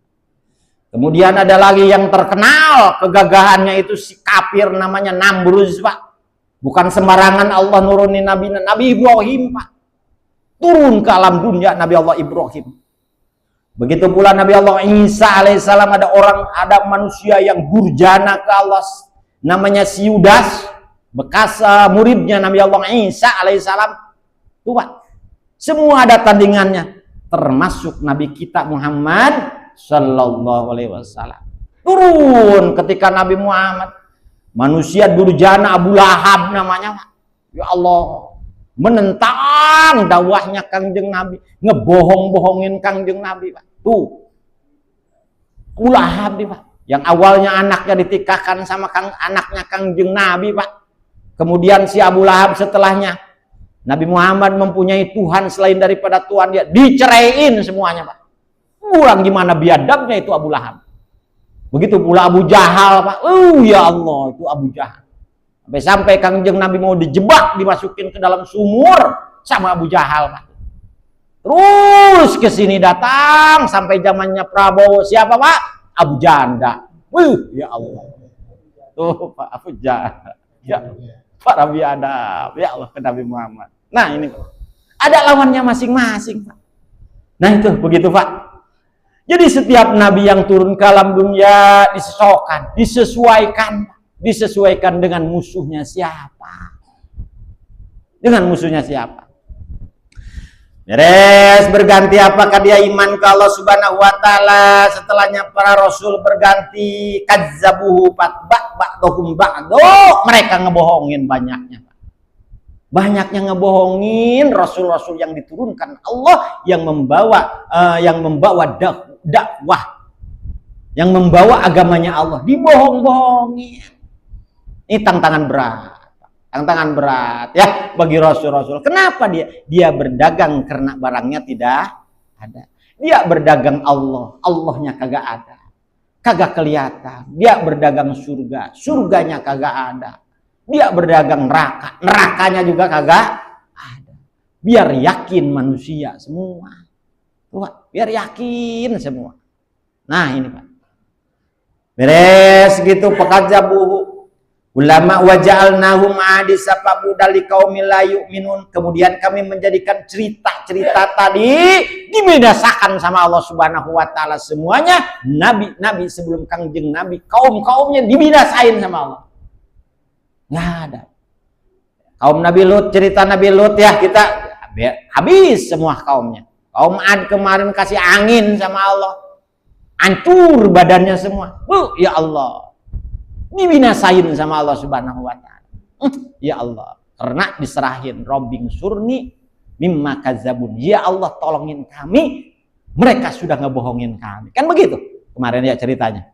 Kemudian ada lagi yang terkenal kegagahannya itu si kafir namanya Namrud, Pak. Bukan sembarangan Allah nurunin Nabi Ibrahim, Pak. Turun ke alam dunia Nabi Allah Ibrahim. Begitu pula Nabi Allah Isa alaihissalam, ada manusia yang durjana ke Allah namanya si Yudas, bekas muridnya Nabi Allah Isa alaihissalam. Tuh Pak, semua ada tandingannya, termasuk Nabi kita Muhammad Sallallahu Alaihi Wasallam. Turun ketika Nabi Muhammad, manusia durjana Abu Lahab namanya, Pak. Ya Allah, menentang dakwahnya Kangjeng Nabi, ngebohong-bohongin Kangjeng Nabi, Pak. Tuh, Abu Lahab nih, Pak. Yang awalnya anaknya ditikahkan sama anaknya Kangjeng Nabi, Pak. Kemudian si Abu Lahab setelahnya, Nabi Muhammad mempunyai Tuhan selain daripada Tuhan dia, diceraiin semuanya, Pak. Kurang gimana biadabnya itu Abu Lahab. Begitu pula Abu Jahal, Pak. Ya Allah, itu Abu Jahal. Sampai Kangjeng Nabi mau dijebak, dimasukin ke dalam sumur sama Abu Jahal, Pak. Terus ke sini datang sampai zamannya Prabowo, siapa, Pak? Abu Janda. Ya Allah. Tuh Pak, Abu Janda. Ya, para biadab. Ya Allah, ke Nabi Muhammad. Nah, ini Pak. Ada lawannya masing-masing, Pak. Nah, itu begitu, Pak. Jadi setiap nabi yang turun ke alam dunia disesuaikan dengan musuhnya siapa. Dengan musuhnya siapa. Beres berganti, apakah dia iman ke Allah Subhanahu Wa Taala, setelahnya para rasul berganti kadzabuhu ba'dhum ba'do, mereka ngebohongin banyaknya. Banyaknya ngebohongin rasul-rasul yang diturunkan Allah yang membawa dakwah, yang membawa agamanya Allah, dibohong-bohongin. Ini tantangan berat ya bagi rasul-rasul. Kenapa dia berdagang karena barangnya tidak ada. Dia berdagang Allahnya kagak ada, kagak kelihatan. Dia berdagang surganya kagak ada. Dia berdagang nerakanya juga kagak ada. Biar yakin manusia semua, Tuh, biar yakin semua. Nah ini Pak, beres gitu pakadzabuhu ulama waja'alnahum ahaditsa fabudal liqaumil la yu'minun. Kemudian kami menjadikan cerita-cerita tadi dibinasakan sama Allah Subhanahu Wa Taala semuanya. Nabi sebelum Kangjeng Nabi, kaumnya dibinasain sama Allah. Nggak ada. Kaum Nabi Lut, cerita Nabi Lut ya, kita habis semua kaumnya. Kaum Ad kemarin kasih angin sama Allah, hancur badannya semua. Ya Allah, dibinasain sama Allah Subhanahu Wa Taala. Ya Allah, karena diserahin robbing surni mimma kadzabun. Ya Allah, tolongin kami, mereka sudah ngebohongin kami. Kan begitu kemarin ya ceritanya.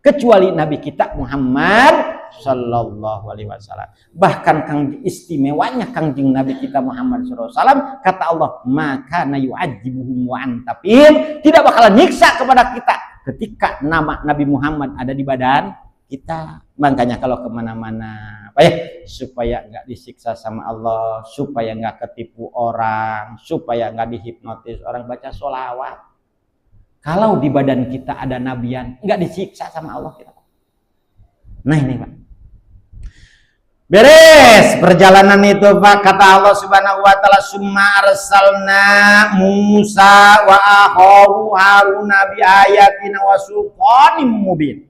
kecuali Nabi kita Muhammad sallallahu alaihi wasallam. Bahkan kang istimewanya kangjeng Nabi kita Muhammad sallallahu alaihi wasallam, kata Allah, maka na yu'adzibuhum wa anta fihim, tidak bakalan nyiksa kepada kita ketika nama Nabi Muhammad ada di badan kita. Makanya kalau kemana-mana apa ya, supaya nggak disiksa sama Allah, supaya nggak ketipu orang, supaya nggak dihipnotis orang, baca sholawat. Kalau di badan kita ada nabian, nggak disiksa sama Allah kita. Nah ini Pak, beres perjalanan itu Pak, kata Allah Subhanahu wa taala, summa arsalna Musa wa akhahu Haruna bi ayatina wa sultanin mubin.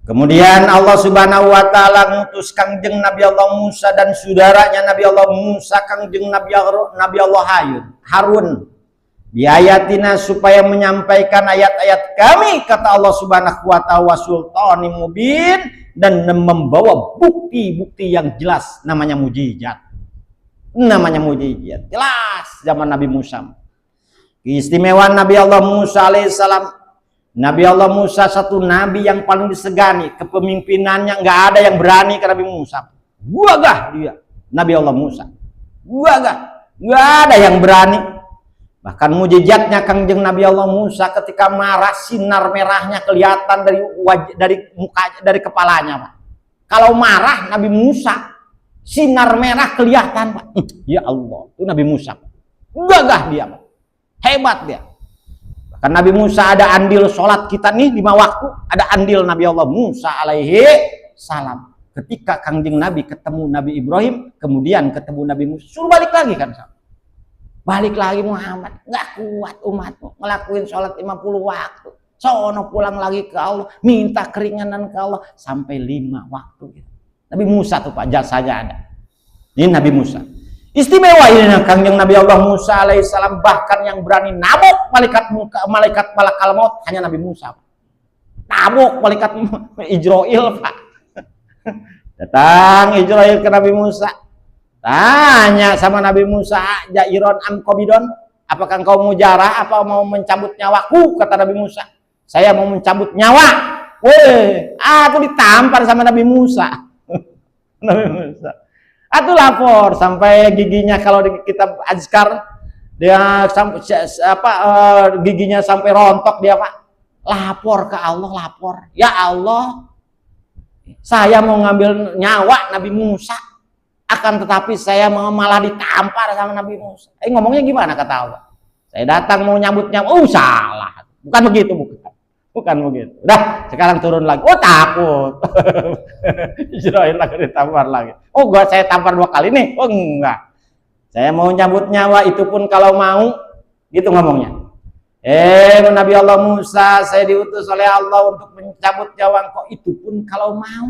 Kemudian Allah Subhanahu wa taala ngutus kangjeng Nabi Allah Musa dan saudaranya Nabi Allah Musa, kangjeng Nabi Allah Harun biayatina, supaya menyampaikan ayat-ayat kami, kata Allah Subhanahu wa taala, sultanin mubin, dan membawa bukti-bukti yang jelas, namanya mujizat. Namanya mujizat jelas zaman Nabi Musa. Keistimewaan Nabi Allah Musa alaihissalam, Nabi Allah Musa satu nabi yang paling disegani, kepemimpinannya nggak ada yang berani ke Nabi Musa. Gagah dia, Nabi Allah Musa. Gagah, nggak ada yang berani. Bahkan mujizatnya kangjeng Nabi Allah Musa ketika marah, sinar merahnya kelihatan dari wajah, dari muka, dari kepalanya Pak. Kalau marah Nabi Musa, sinar merah kelihatan Pak. Ya Allah, itu Nabi Musa. Gagah dia Pak. Hebat dia. Kan Nabi Musa ada andil sholat kita nih 5 waktu, ada andil Nabi Allah Musa alaihi salam. Ketika kangjeng Nabi ketemu Nabi Ibrahim, kemudian ketemu Nabi Musa, suruh balik lagi kan, balik lagi Muhammad, nggak kuat umatmu ngelakuin sholat 50 waktu, sono pulang lagi ke Allah, minta keringanan ke Allah sampai 5 waktu gitu. Nabi Musa tuh Pak, jasanya ada. Ini Nabi Musa. Istimewa ini kangjeng Nabi Allah Musa alaihissalam, bahkan yang berani nabok malaikat malakal maut hanya Nabi Musa. Nabok malaikat Ijroil Pak. Datang Ijroil ke Nabi Musa, tanya sama Nabi Musa, Jairon am Kobidon, apakah engkau mau jarah, apa mau mencabut nyawaku? Kata Nabi Musa, saya mau mencabut nyawa. Weh, aku ditampar sama Nabi Musa. Nabi Musa. Atau lapor sampai giginya, kalau di kitab Azkar dia sampai giginya sampai rontok dia Pak. Lapor ke Allah, lapor. Ya Allah, saya mau ngambil nyawa Nabi Musa, akan tetapi saya malah ditampar sama Nabi Musa. Ngomongnya gimana kata Allah? Saya datang mau nyambut nyawa. Oh salah, bukan begitu, bukan begitu. Udah, sekarang turun lagi. Oh takut. Israel lagi ditampar lagi. Oh saya tampar 2 kali nih. Oh enggak, saya mau nyambut nyawa, itu pun kalau mau. Gitu ngomongnya. Nabi Allah Musa, saya diutus oleh Allah untuk mencabut nyawa engkau, itu pun kalau mau.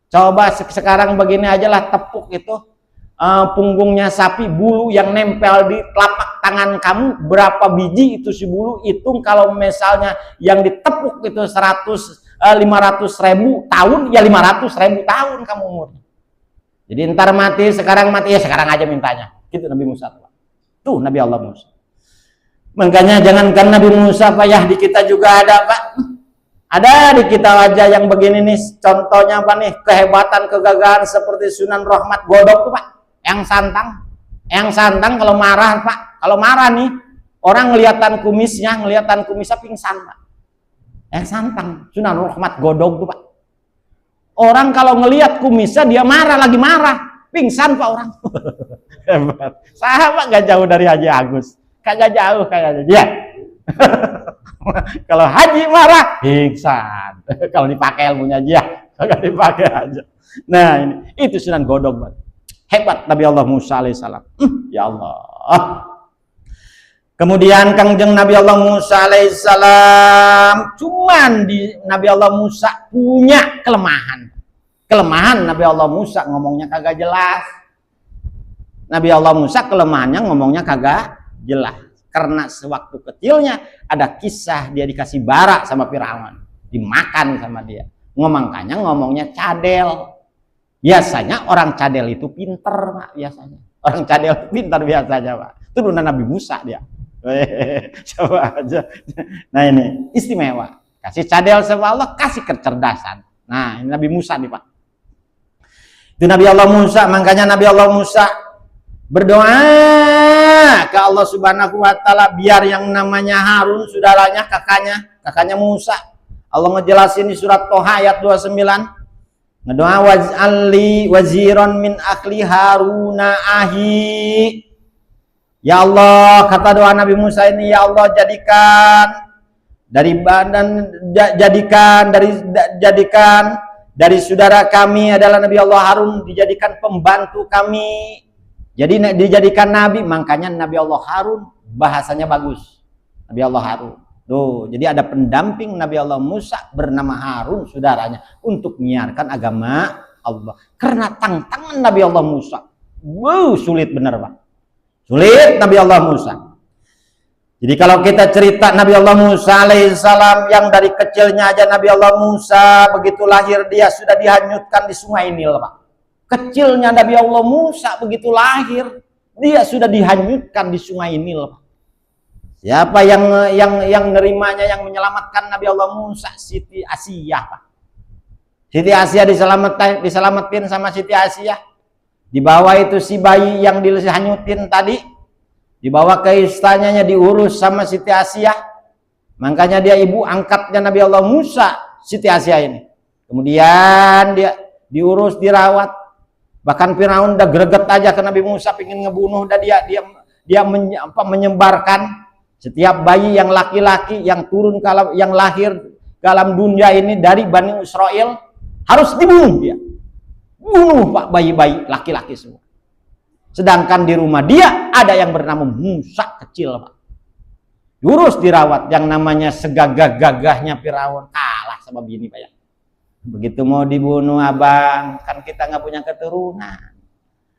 Coba sekarang begini aja lah, tepuk itu punggungnya sapi, bulu yang nempel di telapak tangan kamu, berapa biji itu si bulu, hitung kalau misalnya yang ditepuk itu 500.000 tahun, ya 500.000 tahun kamu umurnya. Jadi ntar mati, sekarang mati, ya sekarang aja mintanya. Gitu Nabi Musa. Tuh Nabi Allah Musa. Makanya jangankan Nabi Musa Pak, ya di kita juga ada Pak. Ada di kita wajah yang begini nih, contohnya apa nih, kehebatan, kegagahan seperti Sunan Rahmat Godog tuh Pak, yang santang kalau marah Pak, kalau marah nih, orang ngeliatan kumisnya pingsan Pak. Yang santang, Sunan Rahmat Godog tuh Pak. Orang kalau ngelihat kumisnya dia lagi marah, pingsan Pak orang. Hebat. Sahabat gak jauh dari Haji Agus, kagak jauh kayaknya dia. Kalau haji marah pingsan, kalau dipakai ilmunya aja, kagak dipakai aja. Nah ini, itu Sunan Godog Pak. Hebat Nabi Allah Musa alaihissalam. Ya Allah. Kemudian kangjeng Nabi Allah Musa alaihissalam, cuman di Nabi Allah Musa punya kelemahan. Nabi Allah Musa ngomongnya kagak jelas. Nabi Allah Musa kelemahannya ngomongnya kagak jelas. Karena sewaktu kecilnya ada kisah dia dikasih bara sama Firaun, dimakan sama dia. Makanya ngomongnya cadel. Biasanya orang cadel itu pinter Pak, biasanya. Orang cadel pintar biasanya Pak. Turunan Nabi Musa dia. Coba aja. Nah ini istimewa. Kasih cadel sama Allah, kasih kecerdasan. Nah ini Nabi Musa nih Pak. Itu Nabi Allah Musa, makanya Nabi Allah Musa berdoa ke Allah Subhanahu wa taala biar yang namanya Harun saudaranya kakaknya Musa. Allah ngejelasin di surat Toha ayat 29. Ngedoa waj'alli waziran min akli Haruna ahi. Ya Allah, kata doa Nabi Musa ini, ya Allah jadikan dari saudara kami adalah Nabi Allah Harun dijadikan pembantu kami. Jadi dijadikan nabi, makanya Nabi Allah Harun bahasanya bagus. Nabi Allah Harun. Tuh, jadi ada pendamping Nabi Allah Musa bernama Harun saudaranya untuk menyiarkan agama Allah. Karena tantangan Nabi Allah Musa. Wow, sulit benar, Pak. Sulit Nabi Allah Musa. Jadi kalau kita cerita Nabi Allah Musa alaihissalam yang dari kecilnya aja Nabi Allah Musa begitu lahir dia sudah dihanyutkan di Sungai Nil, Pak. Kecilnya Nabi Allah Musa begitu lahir dia sudah dihanyutkan di Sungai Nil. Siapa yang nerimanya, yang menyelamatkan Nabi Allah Musa? Siti Asiyah, Pak. Siti Asiyah diselamatin sama Siti Asiyah. Di bawah itu si bayi yang dihanyutin tadi dibawa ke istananya, diurus sama Siti Asiyah. Makanya dia ibu angkatnya Nabi Allah Musa, Siti Asiyah ini. Kemudian dia diurus, dirawat. Bahkan Firaun udah greget aja ke Nabi Musa, pengen ngebunuh, dan dia menyebarkan setiap bayi yang laki-laki yang turun yang lahir ke alam dunia ini dari Bani Israel harus dibunuh dia. Bunuh Pak bayi-bayi laki-laki semua. Sedangkan di rumah dia ada yang bernama Musa kecil, Pak. Diurus, dirawat, yang namanya segagah-gagahnya Firaun kalah sama bini, Pak ya. Begitu mau dibunuh abang, kan kita nggak punya keturunan.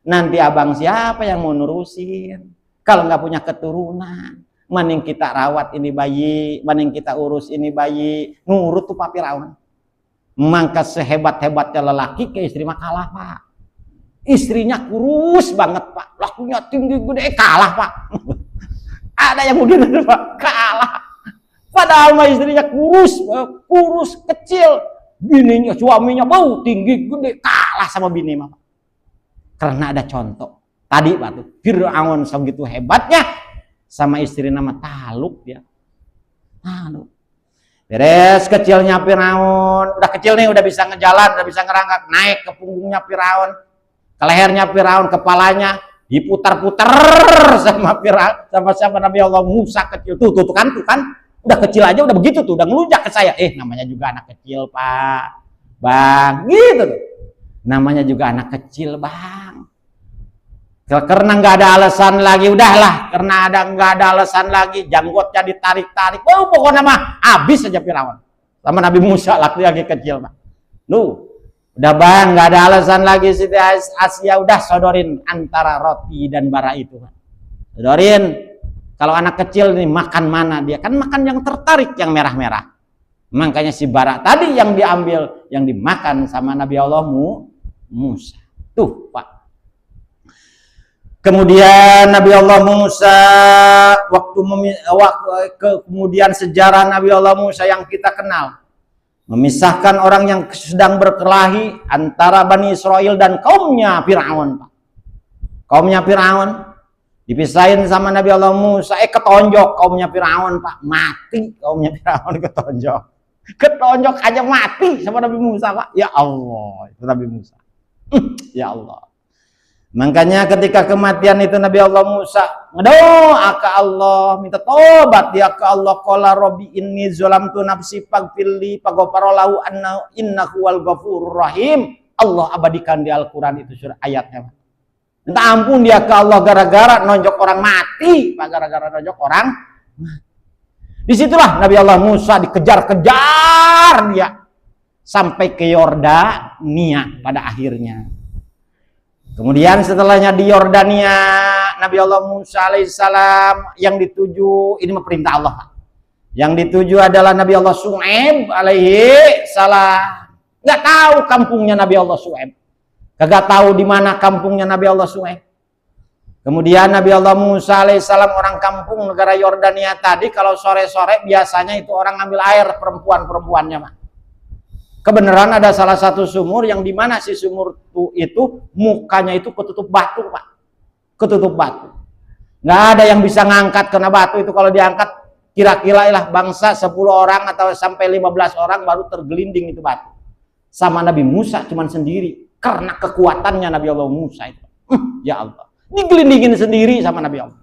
Nanti abang siapa yang mau nurusin? Kalau nggak punya keturunan, mending kita rawat ini bayi, mending kita urus ini bayi. Nurut tuh Pak Firaun. Mangka sehebat-hebatnya lelaki ke istri mah kalah, Pak. Istrinya kurus banget, Pak. Lakunya tinggi gede, kalah, Pak. Ada yang begini, Pak, kalah. Padahal mah istrinya kurus kecil. Bininya, suaminya bau tinggi gede, kalah sama bini mah. Karena ada contoh tadi, Pak, tuh Fir'aun segitu hebatnya sama istri nama Taluk dia. Taluk. Beres kecilnya Fir'aun, udah kecil nih, udah bisa ngejalan, udah bisa ngerangkak, naik ke punggungnya Fir'aun, ke lehernya Fir'aun, kepalanya diputar-putar sama Fir'aun, sama Nabi Allah Musa kecil. Tuh kan. Udah kecil aja udah begitu tuh, udah ngelunjak ke saya. Namanya juga anak kecil, Pak. Bang, gitu tuh. Namanya juga anak kecil, Bang. Karena nggak ada alasan lagi, udahlah. Karena nggak ada alasan lagi, janggotnya ditarik-tarik. Oh, pokoknya mah habis aja Firaun. Sama Nabi Musa laki-laki kecil, Pak. Udah Bang, nggak ada alasan lagi. Siti Asiyah udah sodorin antara roti dan bara itu, Pak. Sodorin. Kalau anak kecil nih makan mana dia? Kan makan yang tertarik, yang merah-merah. Makanya si bara tadi yang diambil, yang dimakan sama Nabi Allah Musa. Tuh, Pak. Kemudian Nabi Allah Musa, kemudian sejarah Nabi Allah Musa yang kita kenal. Memisahkan orang yang sedang berkelahi antara Bani Israel dan kaumnya Fir'aun, Pak. Kaumnya Fir'aun dipisahin sama Nabi Allah Musa, ketonjok kaumnya Firaun, Pak. Mati kaumnya Firaun, ketonjok aja mati sama Nabi Musa, Pak. Ya Allah, itu Nabi Musa. Ya Allah. Makanya ketika kematian itu Nabi Allah Musa ngedoa ke Allah, minta tobat dia ke Allah. Qala rabbi inni zalamtu nafsi faghfirli faghfara lahu innahu wal ghafurur rahim. Allah abadikan di Al-Qur'an itu surah ayatnya, Pak. Minta ampun dia ke Allah gara-gara nonjok orang mati, Pak, gara-gara nonjok orang mati. Disitulah Nabi Allah Musa dikejar-kejar dia sampai ke Yordania pada akhirnya. Kemudian setelahnya di Yordania, Nabi Allah Musa alaihissalam yang dituju, ini perintah Allah, Pak. Yang dituju adalah Nabi Allah Shu'aib alaihissalam. Nggak tahu kampungnya Nabi Allah Shu'aib. Kagak tahu di mana kampungnya Nabi Allah Shu'aib. Kemudian Nabi Allah Musa alaihissalam orang kampung negara Yordania tadi, kalau sore-sore biasanya itu orang ngambil air, perempuan-perempuannya mah. Kebenaran ada salah satu sumur yang dimana si sumur itu mukanya itu ketutup batu, Pak. Ketutup batu. Nggak ada yang bisa ngangkat kena batu itu. Kalau diangkat kira-kira lah bangsa 10 orang atau sampai 15 orang baru tergelinding itu batu. Sama Nabi Musa cuman sendiri karena kekuatannya Nabi Allah Musa itu. Ya Allah. Digelindingin sendiri sama Nabi Allah.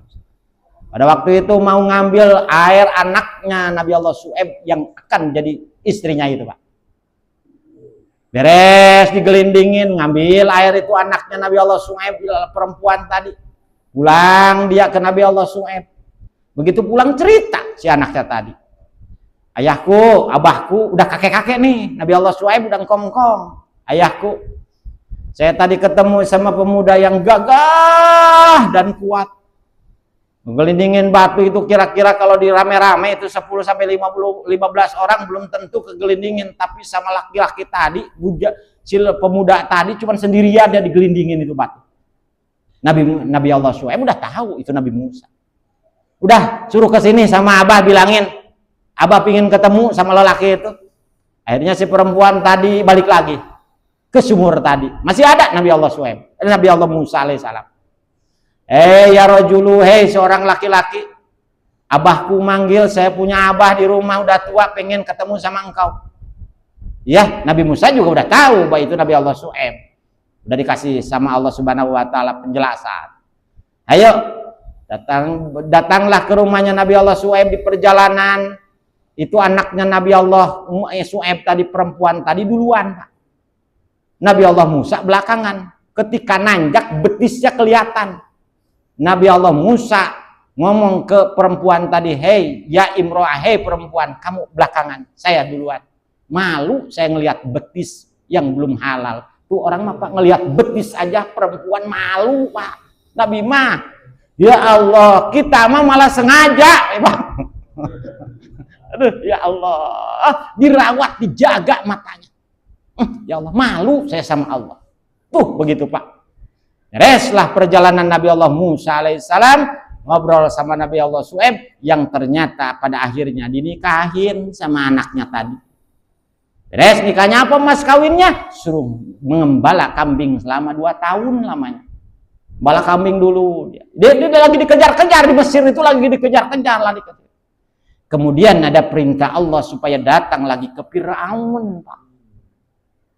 Pada waktu itu mau ngambil air anaknya Nabi Allah Syuaib yang akan jadi istrinya itu, Pak. Beres digelindingin, ngambil air itu anaknya Nabi Allah Syuaib, perempuan tadi. Pulang dia ke Nabi Allah Syuaib. Begitu pulang cerita si anaknya tadi. Ayahku, abahku, udah kakek-kakek nih. Nabi Allah Syuaib udah ngkong-ngkong. Ayahku, saya tadi ketemu sama pemuda yang gagah dan kuat. Ngelindingin batu itu kira-kira kalau di rame-rame itu 10 sampai 15 orang belum tentu kegelindingin, tapi sama laki-laki tadi, pemuda tadi cuma sendirian dia digelindingin itu batu. Nabi Allah Syuaib udah tahu itu Nabi Musa. Udah suruh ke sini sama Abah, bilangin Abah pingin ketemu sama lelaki itu. Akhirnya si perempuan tadi balik lagi ke sumur tadi. Masih ada Nabi Allah Syuaib, Nabi Allah Musa alaihissalam. Ya rajulu, hei seorang laki-laki, abahku manggil, saya punya abah di rumah udah tua, pengen ketemu sama engkau. Ya, Nabi Musa juga udah tahu bahwa itu Nabi Allah Syuaib. Udah dikasih sama Allah Subhanahu wa taala penjelasan. Ayo, datanglah ke rumahnya Nabi Allah Syuaib di perjalanan. Itu anaknya Nabi Allah Syuaib tadi, perempuan tadi duluan, Pak. Nabi Allah Musa belakangan. Ketika nanjak betisnya kelihatan. Nabi Allah Musa ngomong ke perempuan tadi, hei ya imro'ah, hei perempuan, kamu belakangan, saya duluan. Malu saya ngelihat betis yang belum halal. Tuh orang mah Pak ngelihat betis aja perempuan malu, Pak. Nabi mah, ya Allah, kita mah malah sengaja, Pak. Aduh, ya Allah, dirawat, dijaga matanya. Ya Allah, malu saya sama Allah. Tuh begitu, Pak. Reslah perjalanan Nabi Allah Musa alaihissalam ngobrol sama Nabi Allah Syuaib yang ternyata pada akhirnya dinikahin sama anaknya tadi. Beres nikahnya apa mas kawinnya? Suruh mengembala kambing selama 2 tahun lamanya. Bala kambing dulu. Dia lagi dikejar-kejar di Mesir itu, lagi dikejar-kejar lah. Kemudian ada perintah Allah supaya datang lagi ke Firaun, Pak.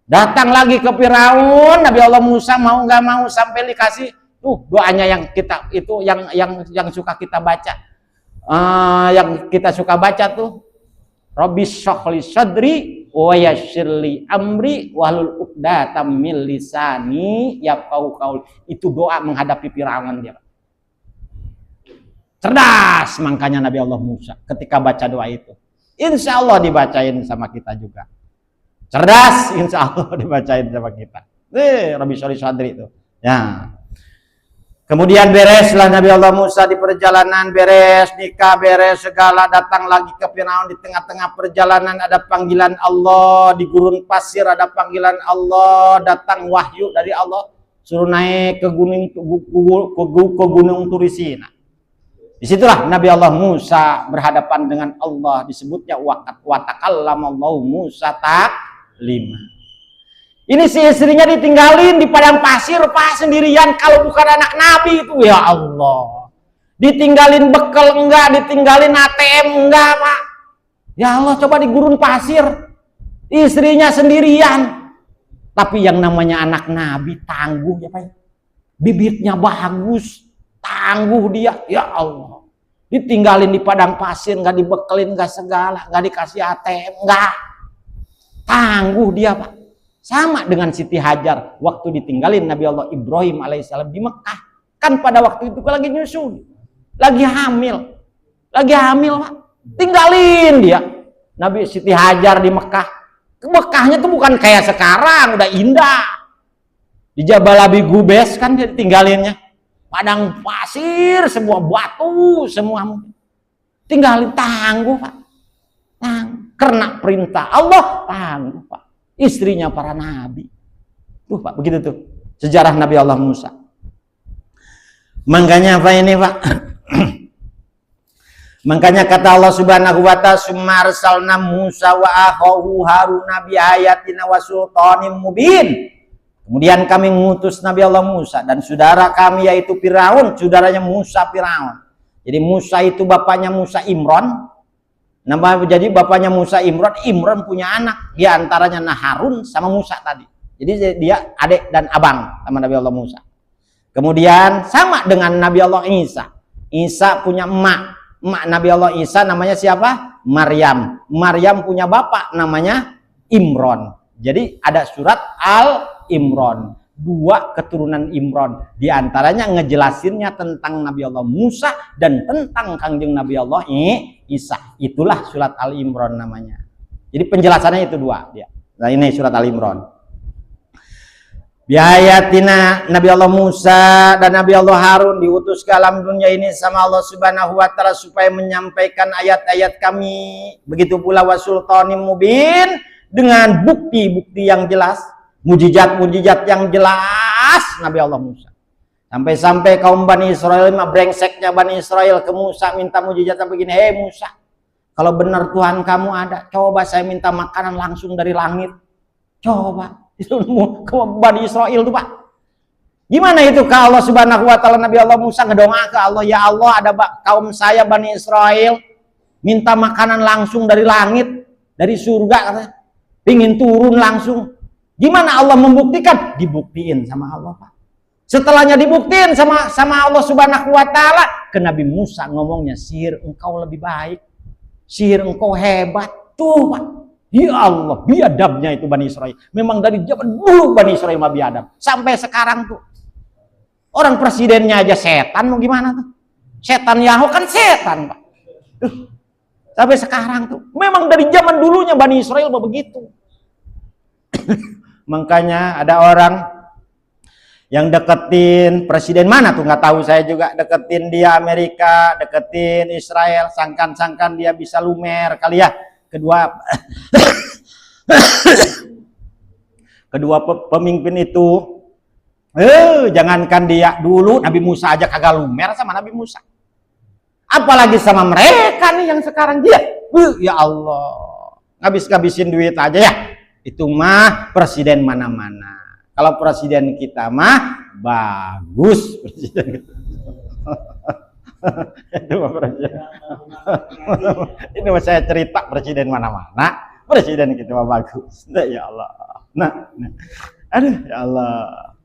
Datang lagi ke Firaun, Nabi Allah Musa mau nggak mau sampai dikasih tuh doanya yang kita itu yang suka kita baca, yang kita suka baca tuh, Rabbi shrahli sadri wa yassir li amri wahlul 'uqdatam min lisani yafqahu qauli. Itu doa menghadapi Firaun dia. Cerdas makanya Nabi Allah Musa ketika baca doa itu. Insya Allah dibacain sama kita juga. Cerdas, insya Allah dibacain sama kita. Rabbi sholli sadri itu. Ya. Kemudian bereslah Nabi Allah Musa di perjalanan, beres nikah, beres segala, datang lagi ke Firaun. Di tengah-tengah perjalanan ada panggilan Allah, di gurun pasir ada panggilan Allah, datang wahyu dari Allah, suruh naik ke gunung Turisina. Disitulah Nabi Allah Musa berhadapan dengan Allah, disebutnya wa takallamallahu Musa taklima. Ini si istrinya ditinggalin di padang pasir, Pak, sendirian. Kalau bukan anak Nabi itu, ya Allah. Ditinggalin bekal enggak, ditinggalin ATM enggak, Pak. Ya Allah, coba di gurun pasir. Istrinya sendirian. Tapi yang namanya anak Nabi tangguh ya, Pak. Bibitnya bagus, tangguh dia, ya Allah. Ditinggalin di padang pasir, enggak dibekelin, enggak segala, enggak dikasih ATM, enggak. Tangguh dia, Pak. Sama dengan Siti Hajar waktu ditinggalin Nabi Allah Ibrahim alaihissalam di Mekah. Kan pada waktu itu lagi nyusul, lagi hamil, Pak. Tinggalin dia Nabi Siti Hajar di Mekah. Mekahnya tuh bukan kayak sekarang udah indah. Di Jabal Abi Gubes kan dia tinggalinnya padang pasir, semua batu, semua. Tinggalin, tangguh, Pak. Karena perintah Allah, tangguh, Pak. Istrinya para nabi. Tuh, Pak, begitu tuh sejarah Nabi Allah Musa. Makanya apa ini Pak? Makanya kata Allah Subhanahu wa ta'ala, "Summa arsalna Musa wa akhahu Haruna bi ayatina wa sultanim mubin." Kemudian kami mengutus Nabi Allah Musa dan saudara kami yaitu Firaun, saudaranya Musa Firaun. Jadi Musa itu bapaknya Musa Imran. Jadi bapaknya Musa Imran, Imran punya anak, di antaranya Harun sama Musa tadi. Jadi dia adik dan abang sama Nabi Allah Musa. Kemudian sama dengan Nabi Allah Isa. Isa punya emak Nabi Allah Isa namanya siapa? Maryam. Maryam punya bapak namanya Imran. Jadi ada surat Al-Imran. 2 keturunan Imran. Di antaranya ngejelasinnya tentang Nabi Allah Musa dan tentang Kangjeng Nabi Allah Isa. Itulah surat Al-Imran namanya. Jadi penjelasannya itu 2 dia. Nah ini surat Al-Imran. Biayatina Nabi Allah Musa dan Nabi Allah Harun diutus ke alam dunia ini sama Allah Subhanahu wa ta'ala supaya menyampaikan ayat-ayat kami. Begitu pula wasultanim mubin dengan bukti-bukti yang jelas, mujizat-mujizat yang jelas Nabi Allah Musa. Sampai-sampai kaum Bani Israel, brengseknya Bani Israel ke Musa minta mujizat sampai begini, "Hei Musa, kalau benar Tuhan kamu ada, coba saya minta makanan langsung dari langit." Coba itu ke Bani Israel tuh Pak. Gimana itu ke Allah Subhanahu wa ta'ala, Nabi Allah Musa ngedongak ke Allah, "Ya Allah, ada kaum saya Bani Israel minta makanan langsung dari langit, dari surga katanya. Pingin turun langsung." Gimana Allah membuktikan? Dibuktiin sama Allah Pak. Setelahnya dibuktiin sama Allah Subhanahu wa ta'ala, ke Nabi Musa ngomongnya, "Sihir engkau lebih baik. Sihir engkau hebat." Tuh Pak. Ya Allah, biadabnya itu Bani Israel. Memang dari zaman dulu Bani Israel mah biadab. Sampai sekarang tuh. Orang presidennya aja setan, mau gimana tuh? Setan Yahoo kan setan, Pak. Sampai sekarang tuh. Memang dari zaman dulunya Bani Israel mah begitu. Makanya ada orang yang deketin presiden mana tuh, nggak tahu saya juga. Deketin dia Amerika, deketin Israel, sangkan-sangkan dia bisa lumer kali ya. Kedua pemimpin itu, jangankan dia, dulu Nabi Musa aja kagak lumer sama Nabi Musa, apalagi sama mereka nih yang sekarang dia. Ya Allah, ngabis-ngabisin duit aja ya. Itu mah presiden mana-mana. Kalau presiden kita mah bagus presiden kita. Itu presiden. Ini saya cerita presiden mana-mana, presiden kita mah bagus. Nah, ya Allah. Nah. Aduh ya Allah.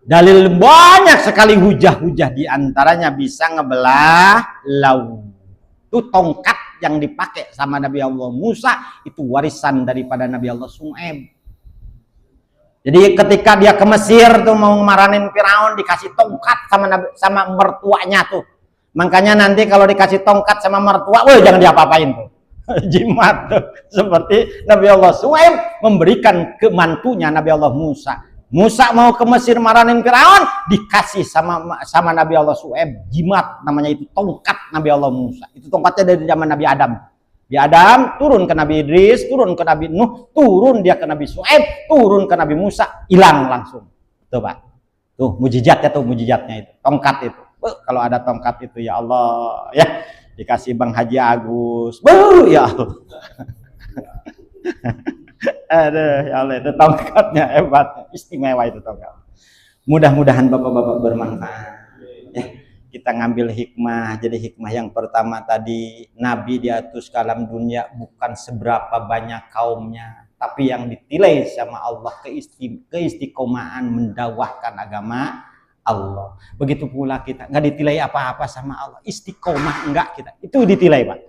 Dalil banyak sekali, hujah-hujah di antaranya bisa ngebelah laut. Itu tongkat yang dipakai sama Nabi Allah Musa itu warisan daripada Nabi Allah Shu'aib. Jadi ketika dia ke Mesir tuh mau ngemaranin Firaun, dikasih tongkat sama mertuanya tuh. Makanya nanti kalau dikasih tongkat sama mertua, jangan diapa-apain tuh. Jimat tuh. Seperti Nabi Allah Shu'aib memberikan ke mantunya Nabi Allah Musa. Musa mau ke Mesir maranin Firaun, dikasih sama Nabi Allah Shu'aib jimat, namanya itu tongkat Nabi Allah Musa. Itu tongkatnya dari zaman Nabi Adam. Nabi Adam turun ke Nabi Idris, turun ke Nabi Nuh, turun dia ke Nabi Shu'aib, turun ke Nabi Musa, hilang langsung. Tuh Pak. Tuh mujizatnya itu, tongkat itu. Kalau ada tongkat itu ya Allah, ya dikasih Bang Haji Agus. Ya Allah. Aduh, ya Allah, itu tongkatnya hebat, istimewa itu tongkat. Mudah-mudahan Bapak-bapak bermanfaat. Ya. Kita ngambil hikmah. Jadi hikmah yang pertama tadi, Nabi diutus ke alam dunia bukan seberapa banyak kaumnya, tapi yang ditilai sama Allah keistiqomahan mendakwahkan agama Allah. Begitu pula kita nggak ditilai apa-apa sama Allah, istiqomah enggak kita, itu ditilai Pak.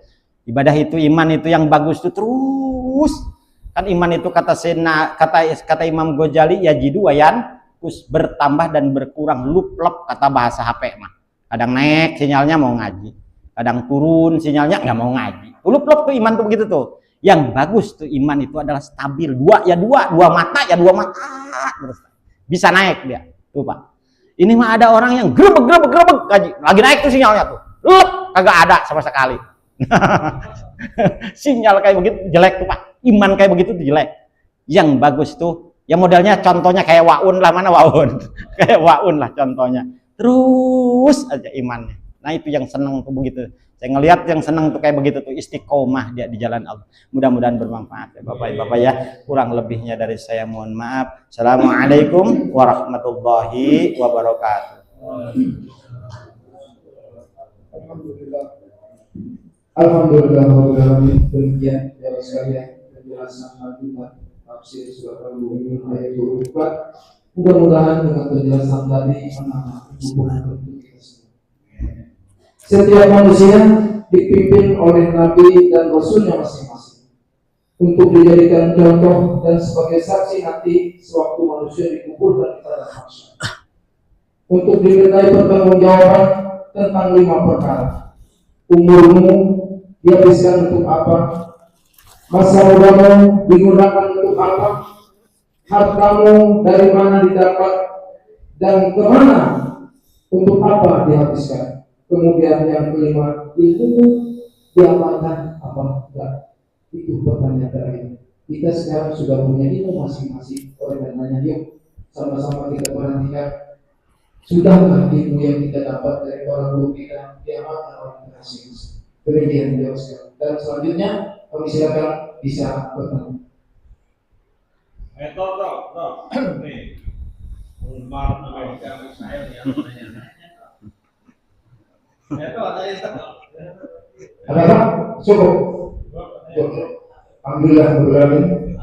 Ibadah itu, iman itu yang bagus itu terus kan, iman itu kata Imam Ghazali, yajidu wayan bertambah dan berkurang, lup-lep kata bahasa HP mah. Kadang naik sinyalnya mau ngaji, kadang turun sinyalnya nggak mau ngaji. Lup-lup tuh iman tuh begitu tuh. Yang bagus tuh iman itu adalah stabil, dua mata terus bisa naik dia tuh Pak. Ini mah ada orang yang grebek ngaji, lagi naik tuh sinyalnya tuh, lep kagak ada sama sekali. Sinyal kayak begitu jelek tuh Pak, iman kayak begitu tuh jelek. Yang bagus tuh ya modelnya, contohnya kayak Waun lah, mana Waun? Kayak Waun lah contohnya. terus aja imannya. Nah itu yang senang tuh begitu. Saya ngelihat yang senang tuh kayak begitu tuh, istiqomah dia di jalan Allah. Mudah-mudahan bermanfaat ya Bapak ya. Kurang lebihnya dari saya mohon maaf. Assalamualaikum warahmatullahi wabarakatuh. Alhamdulillah demikian ya sekalian penjelasan lanjutan tafsir surat Al-Mu'minun ayat 24. Mudah-mudahan dengan penjelasan tadi menambah hubungan untuk kita semua. Setiap manusia dipimpin oleh Nabi dan Rasulnya masing-masing untuk dijadikan contoh dan sebagai saksi nanti sewaktu manusia dikumpulkan di tanah mahsyar untuk dimintai pertanggungjawaban tentang 5 perkara. Umurmu dihabiskan untuk apa? Masa mudamu digunakan untuk apa? Hartamu dari mana didapat dan kemana, untuk apa dihabiskan? Kemudian yang kelima, ilmu diamalkan apa enggak? Itu pertanyaan terakhir. Kita sekarang sudah punya ilmu masing-masing. Oleh karenanya yuk sama-sama kita perhatikan, sudahkah ilmu yang kita dapat dari para guru kita diamalkan oleh kita masing-masing? Demikian jawab sekarang. Dan selanjutnya kami silakan bisa bertanya. Nih, Umar memegang saya yang Ada apa? Cukup. Alhamdulillah,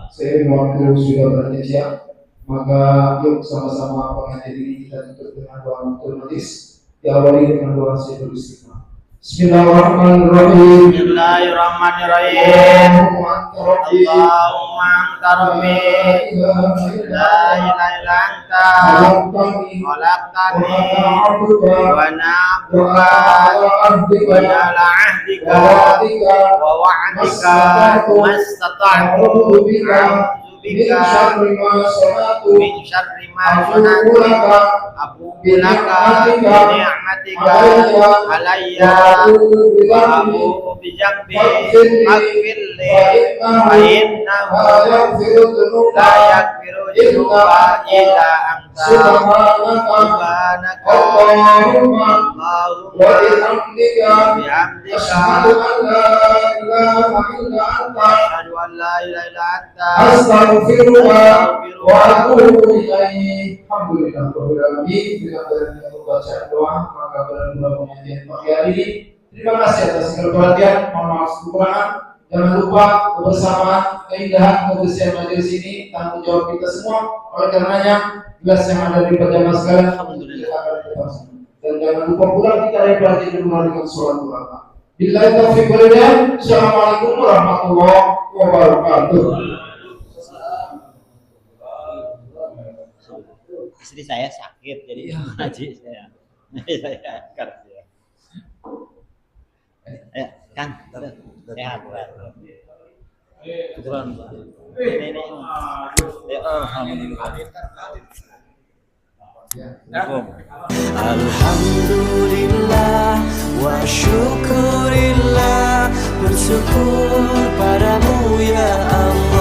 saya waktu sudah berada siang, maka yuk sama-sama menghadiri diri kita tutup dengan doa otomatis, diawali dengan doa saya beristighfar. Bismillahirrahmanirrahim. Bismillahirrahmanirrahim. Allahumma anta rabbi la ilaha illa anta khalaqtani wa ana abduka wa ala ahdika wa wa'dika mastata'tu a'udzu bika min syarri ma sana'tu abu bilaka ni'matika alayya wa abu bijambi aghfirli fa innahu la yaghfiru dzunuba illa anta subhanaka Allahumma wa bihamdika asyhadu an la ilaha illa anta Astaghfirullah wa atubu ilaih. Alhamdulillah rabbil alamin. Bila berani membaca doa maka berani penyajian pagi hari ini. Terima kasih atas segala perhatian. Mohon maaf kekurangan. Jangan lupa kebersamaan, keindahan, kebersihan majelis ini tanggung jawab kita semua. Oleh karenanya gelas yang ada di pejamah sekalian alhamdulillah akan dibahas. Dan jangan lupa pula kita repati di rumah dengan sholat doa. Billahi taufiq wal hidayah. Assalamualaikum warahmatullahi wabarakatuh. Istri saya sakit jadi ngaji saya. Kerja. Kan sehat. Kebetulan ini alhamdulillah. Alhamdulillah wa syukurillah, bersyukur padamu ya Allah.